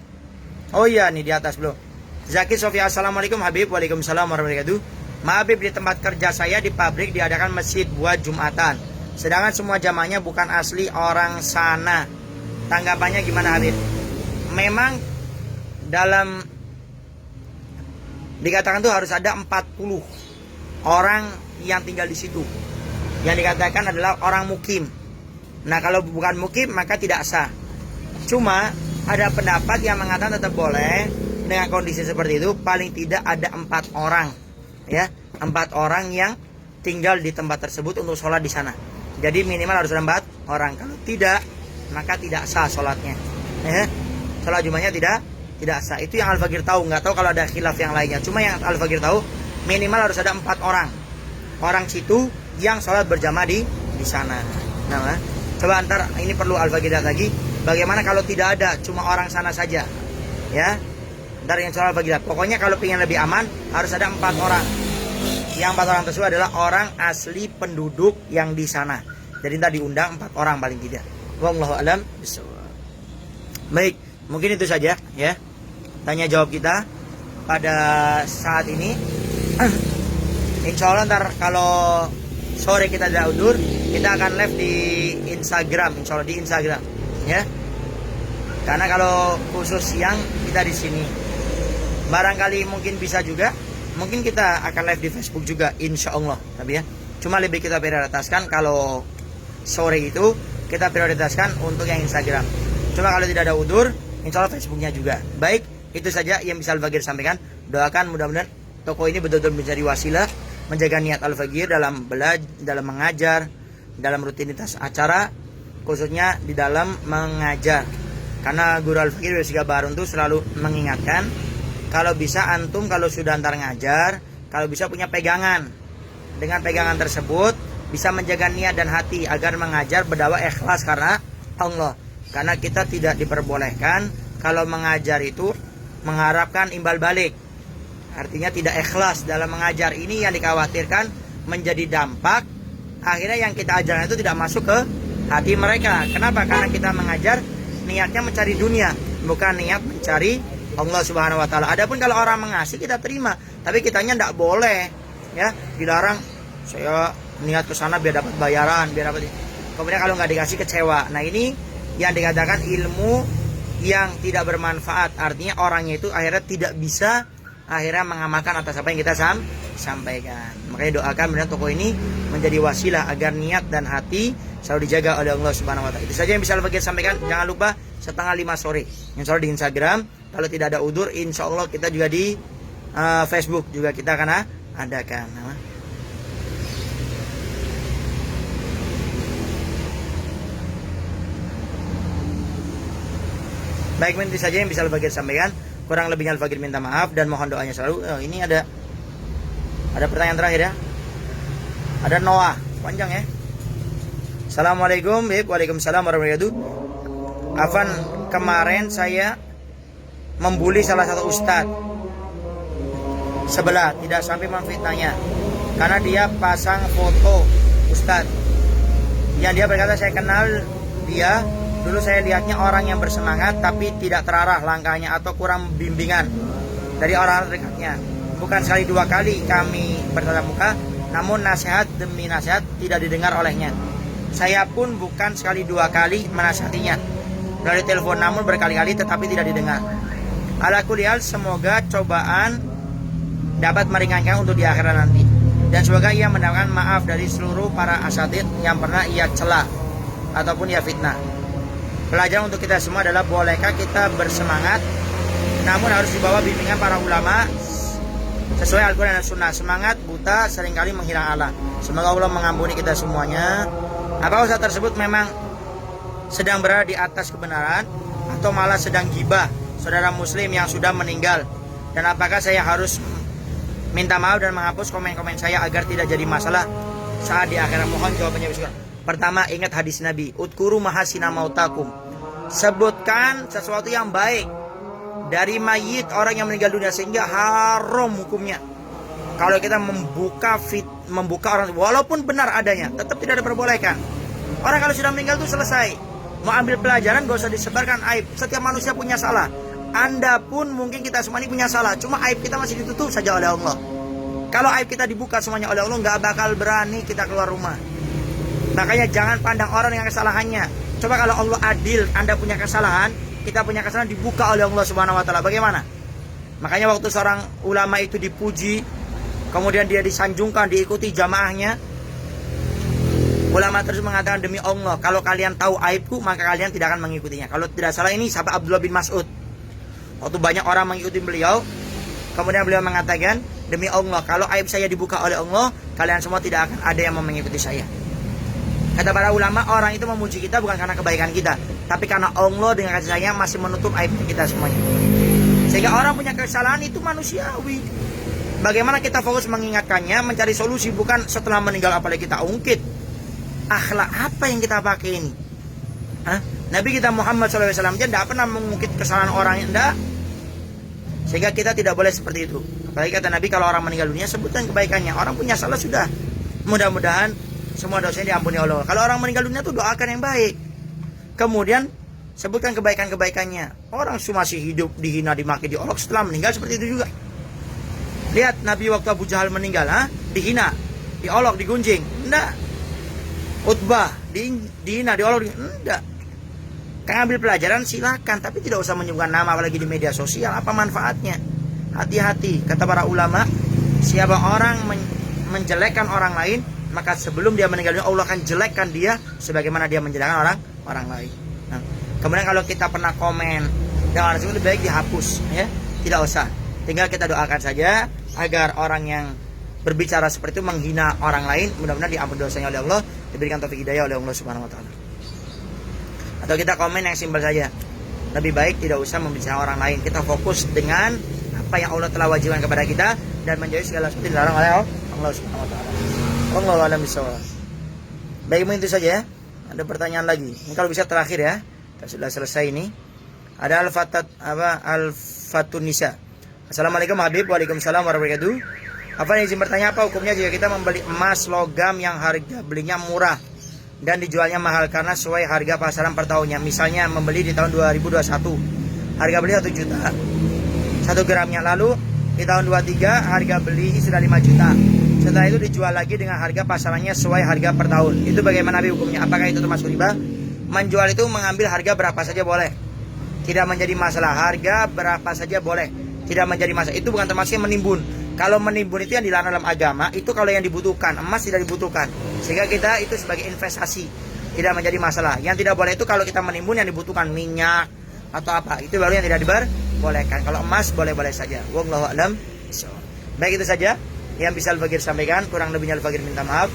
Oh iya nih di atas belum. Zaki Sofia, Assalamualaikum Habib. Waalaikumsalam warahmatullahi wabarakatuh. Maaf Habib, di tempat kerja saya di pabrik diadakan masjid buat Jumatan. Sedangkan semua jamaahnya bukan asli orang sana. Tanggapannya gimana Habib? Memang dalam dikatakan tuh harus ada 40 orang yang tinggal di situ. Yang dikatakan adalah orang mukim. Nah kalau bukan mukim maka tidak sah. Cuma ada pendapat yang mengatakan tetap boleh dengan kondisi seperti itu. Paling tidak ada 4 orang ya, 4 orang yang tinggal di tempat tersebut untuk sholat di sana. Jadi minimal harus ada 4 orang. Kalau tidak maka tidak sah sholatnya ya. Sholat Jumatnya tidak sah. Itu yang Al-Fakir tahu. Nggak tahu kalau ada khilaf yang lainnya. Cuma yang Al-Fakir tahu minimal harus ada 4 orang. Orang situ yang sholat berjamaah di sana. Nah, coba antar ini perlu Al-Fakir lihat lagi. Bagaimana kalau tidak ada, cuma orang sana saja, ya? Ntar yang sholat Al-Fakir. Pokoknya kalau ingin lebih aman harus ada 4 orang. Yang 4 orang tersebut adalah orang asli penduduk yang di sana. Jadi ntar diundang 4 orang paling tidak. Wallahu a'lam bishawab. Baik, mungkin itu saja ya. Tanya jawab kita pada saat ini. Insya Allah ntar kalau sore kita ada undur, kita akan live di Instagram, insya Allah di Instagram ya. Karena kalau khusus siang kita di sini. Barangkali mungkin bisa juga, mungkin kita akan live di Facebook juga insya Allah. Tapi ya, cuma lebih kita prioritaskan kalau sore itu kita prioritaskan untuk yang Instagram. Cuma kalau tidak ada undur, insya Allah Facebooknya juga. Baik, itu saja yang bisa Al-Fakir sampaikan. Doakan mudah-mudahan toko ini betul-betul menjadi wasilah menjaga niat Al-Fakir dalam belajar, dalam mengajar, dalam rutinitas acara, khususnya di dalam mengajar. Karena guru Al-Fakir Wesiga Barun itu selalu mengingatkan, kalau bisa antum kalau sudah antar ngajar, kalau bisa punya pegangan. Dengan pegangan tersebut bisa menjaga niat dan hati agar mengajar berdakwah ikhlas karena Allah. Karena kita tidak diperbolehkan kalau mengajar itu mengharapkan imbal balik. Artinya tidak ikhlas dalam mengajar. Ini yang dikhawatirkan menjadi dampak akhirnya yang kita ajarkan itu tidak masuk ke hati mereka. Kenapa? Karena kita mengajar niatnya mencari dunia, bukan niat mencari Allah Subhanahu wa taala. Adapun kalau orang mengasih kita terima, tapi kitanya tidak boleh ya, dilarang. Saya niat ke sana biar dapat bayaran, biar dapat. Kemudian kalau nggak dikasih kecewa. Nah, ini yang dikatakan ilmu yang tidak bermanfaat. Artinya orangnya itu akhirnya tidak bisa akhirnya mengamalkan atas apa yang kita sampaikan. Makanya doakan benar toko ini menjadi wasilah agar niat dan hati selalu dijaga oleh Allah Subhanahu wa taala. Itu saja yang bisa Al-Fakir sampaikan. Jangan lupa 4:30 sore insya Allah di Instagram. Kalau tidak ada udzur, insya Allah kita juga di Facebook juga kita akan adakan. Baik, itu saja yang bisa Al-Fakir sampaikan. Kurang lebihnya Al-Fakir minta maaf dan mohon doanya selalu. Ini ada pertanyaan terakhir ya. Ada Noah, panjang ya. Assalamualaikum. Waalaikumsalam warahmatullahi wabarakatuh. Afan, kemarin saya membuli salah satu ustadz sebelah, tidak sampai memfitnahnya karena dia pasang foto ustadz yang dia berkata saya kenal dia. Dulu saya lihatnya orang yang bersemangat tapi tidak terarah langkahnya atau kurang bimbingan dari orang dekatnya. Bukan sekali dua kali kami bertatap muka, namun nasihat demi nasihat tidak didengar olehnya. Saya pun bukan sekali dua kali menasihatinya dari telepon, namun berkali-kali tetapi tidak didengar. Ala kulli hal, semoga cobaan dapat meringankan untuk di akhirat nanti. Dan semoga ia mendapatkan maaf dari seluruh para asatid yang pernah ia cela ataupun ia fitnah. Pelajaran untuk kita semua adalah bolehkah kita bersemangat namun harus dibawa bimbingan para ulama sesuai Al-Quran dan Sunnah. Semangat buta seringkali menghilang Allah. Semoga Allah mengampuni kita semuanya. Apa ustaz tersebut memang sedang berada di atas kebenaran atau malah sedang gibah saudara muslim yang sudah meninggal? Dan apakah saya harus minta maaf dan menghapus komen-komen saya agar tidak jadi masalah saat di akhirat? Mohon jawabannya besok. Pertama, ingat hadis Nabi, udkuru mahasina mautakum. Sebutkan sesuatu yang baik dari mayit orang yang meninggal dunia sehingga haram hukumnya. Kalau kita membuka orang, walaupun benar adanya, tetap tidak diperbolehkan. Orang kalau sudah meninggal itu selesai. Mau ambil pelajaran, gak usah disebarkan aib. Setiap manusia punya salah. Anda pun mungkin kita semua ini punya salah. Cuma aib kita masih ditutup saja oleh Allah. Kalau aib kita dibuka semuanya oleh Allah, gak bakal berani kita keluar rumah. Makanya jangan pandang orang dengan kesalahannya. Coba kalau Allah adil, Anda punya kesalahan, kita punya kesalahan, dibuka oleh Allah Subhanahu wa taala. Bagaimana? Makanya waktu seorang ulama itu dipuji, kemudian dia disanjungkan, diikuti jamaahnya, ulama tersebut mengatakan, demi Allah, kalau kalian tahu aibku, maka kalian tidak akan mengikutinya. Kalau tidak salah ini sahabat Abdullah bin Mas'ud. Waktu banyak orang mengikuti beliau, kemudian beliau mengatakan, demi Allah, kalau aib saya dibuka oleh Allah, kalian semua tidak akan ada yang mau mengikuti saya. Kata para ulama, orang itu memuji kita bukan karena kebaikan kita, tapi karena Allah dengan kasih sayang masih menutup aib kita semuanya. Sehingga orang punya kesalahan itu manusiawi. Bagaimana kita fokus mengingatkannya, mencari solusi, bukan setelah meninggal apalagi kita ungkit. Akhlak apa yang kita pakai ini? Nabi kita Muhammad SAW dia tidak pernah mengungkit kesalahan orang, tidak. Sehingga kita tidak boleh seperti itu. Apalagi kata Nabi, kalau orang meninggal dunia sebutkan kebaikannya. Orang punya salah sudah, mudah-mudahan semua dosanya diampuni Allah. Kalau orang meninggal dunia itu doakan yang baik. Kemudian sebutkan kebaikan-kebaikannya. Orang masih hidup dihina, dimaki, diolok, setelah meninggal seperti itu juga. Lihat Nabi waktu Abu Jahal meninggal, dihina, diolok, digunjing. Enggak. Utbah dihina, diolok, enggak. Kan ambil pelajaran silakan, tapi tidak usah menyebutkan nama apalagi di media sosial. Apa manfaatnya? Hati-hati. Kata para ulama, siapa orang menjelekkan orang lain, maka sebelum dia meninggal dunia Allah akan jelekkan dia sebagaimana dia menjelekkan orang lain. Nah, kemudian kalau kita pernah komen dengan orang lebih baik dihapus, ya, tidak usah. Tinggal kita doakan saja agar orang yang berbicara seperti itu menghina orang lain, mudah-mudahan diampuni dosanya oleh Allah, diberikan taufik hidayah oleh Allah Subhanahu wa taala. Atau kita komen yang simpel saja. Lebih baik tidak usah membicarakan orang lain. Kita fokus dengan apa yang Allah telah wajibkan kepada kita dan menjauhi segala sesuatu yang dilarang oleh Allah Subhanahu wa taala. Wallahu a'lam bishawab. Baik, itu saja ya. Ada pertanyaan lagi. Ini kalau bisa terakhir ya. Kita sudah selesai ini. Ada Al-Fatunisa. Assalamualaikum Habib. Waalaikumsalam warahmatullahi wabarakatuh. Apa yang izin bertanya, apa hukumnya jika kita membeli emas logam yang harga belinya murah dan dijualnya mahal karena sesuai harga pasaran per tahunnya? Misalnya membeli di tahun 2021 harga beli 1 juta 1 gramnya, lalu di tahun 23 harga beli sudah 5 juta. Setelah itu dijual lagi dengan harga pasarannya sesuai harga per tahun. Itu bagaimana hukumnya? Apakah itu termasuk riba? Menjual itu mengambil harga berapa saja boleh, tidak menjadi masalah. Harga berapa saja boleh, tidak menjadi masalah. Itu bukan termasuk yang menimbun. Kalau menimbun itu yang dilarang dalam agama. Itu kalau yang dibutuhkan. Emas tidak dibutuhkan, sehingga kita itu sebagai investasi, tidak menjadi masalah. Yang tidak boleh itu kalau kita menimbun yang dibutuhkan, minyak atau apa, itu baru yang tidak diperbolehkan. Kalau emas boleh-boleh saja. Wallahu a'lam. Baik, itu saja yang bisa Al-Fakir sampaikan. Kurang lebihnya Al-Fakir minta maaf.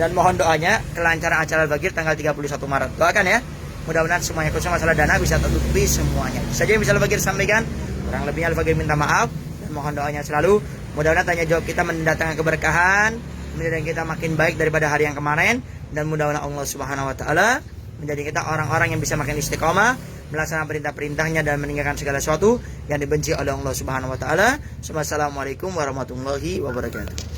Dan mohon doanya kelancaran acara Al-Fakir tanggal 31 Maret. Doakan ya. Mudah-mudahan semuanya, khususnya masalah dana, bisa tertutupi semuanya. Itu saja yang bisa Al-Fakir sampaikan. Kurang lebihnya Al-Fakir minta maaf. Dan mohon doanya selalu. Mudah-mudahan tanya jawab kita mendatangkan keberkahan, menjadikan kita makin baik daripada hari yang kemarin. Dan mudah-mudahan Allah Subhanahu wa Ta'ala menjadikan kita orang-orang yang bisa makin istiqomah, melaksanakan perintah-perintahnya dan meninggalkan segala sesuatu yang dibenci oleh Allah Subhanahu wa Ta'ala. Wassalamualaikum warahmatullahi wabarakatuh.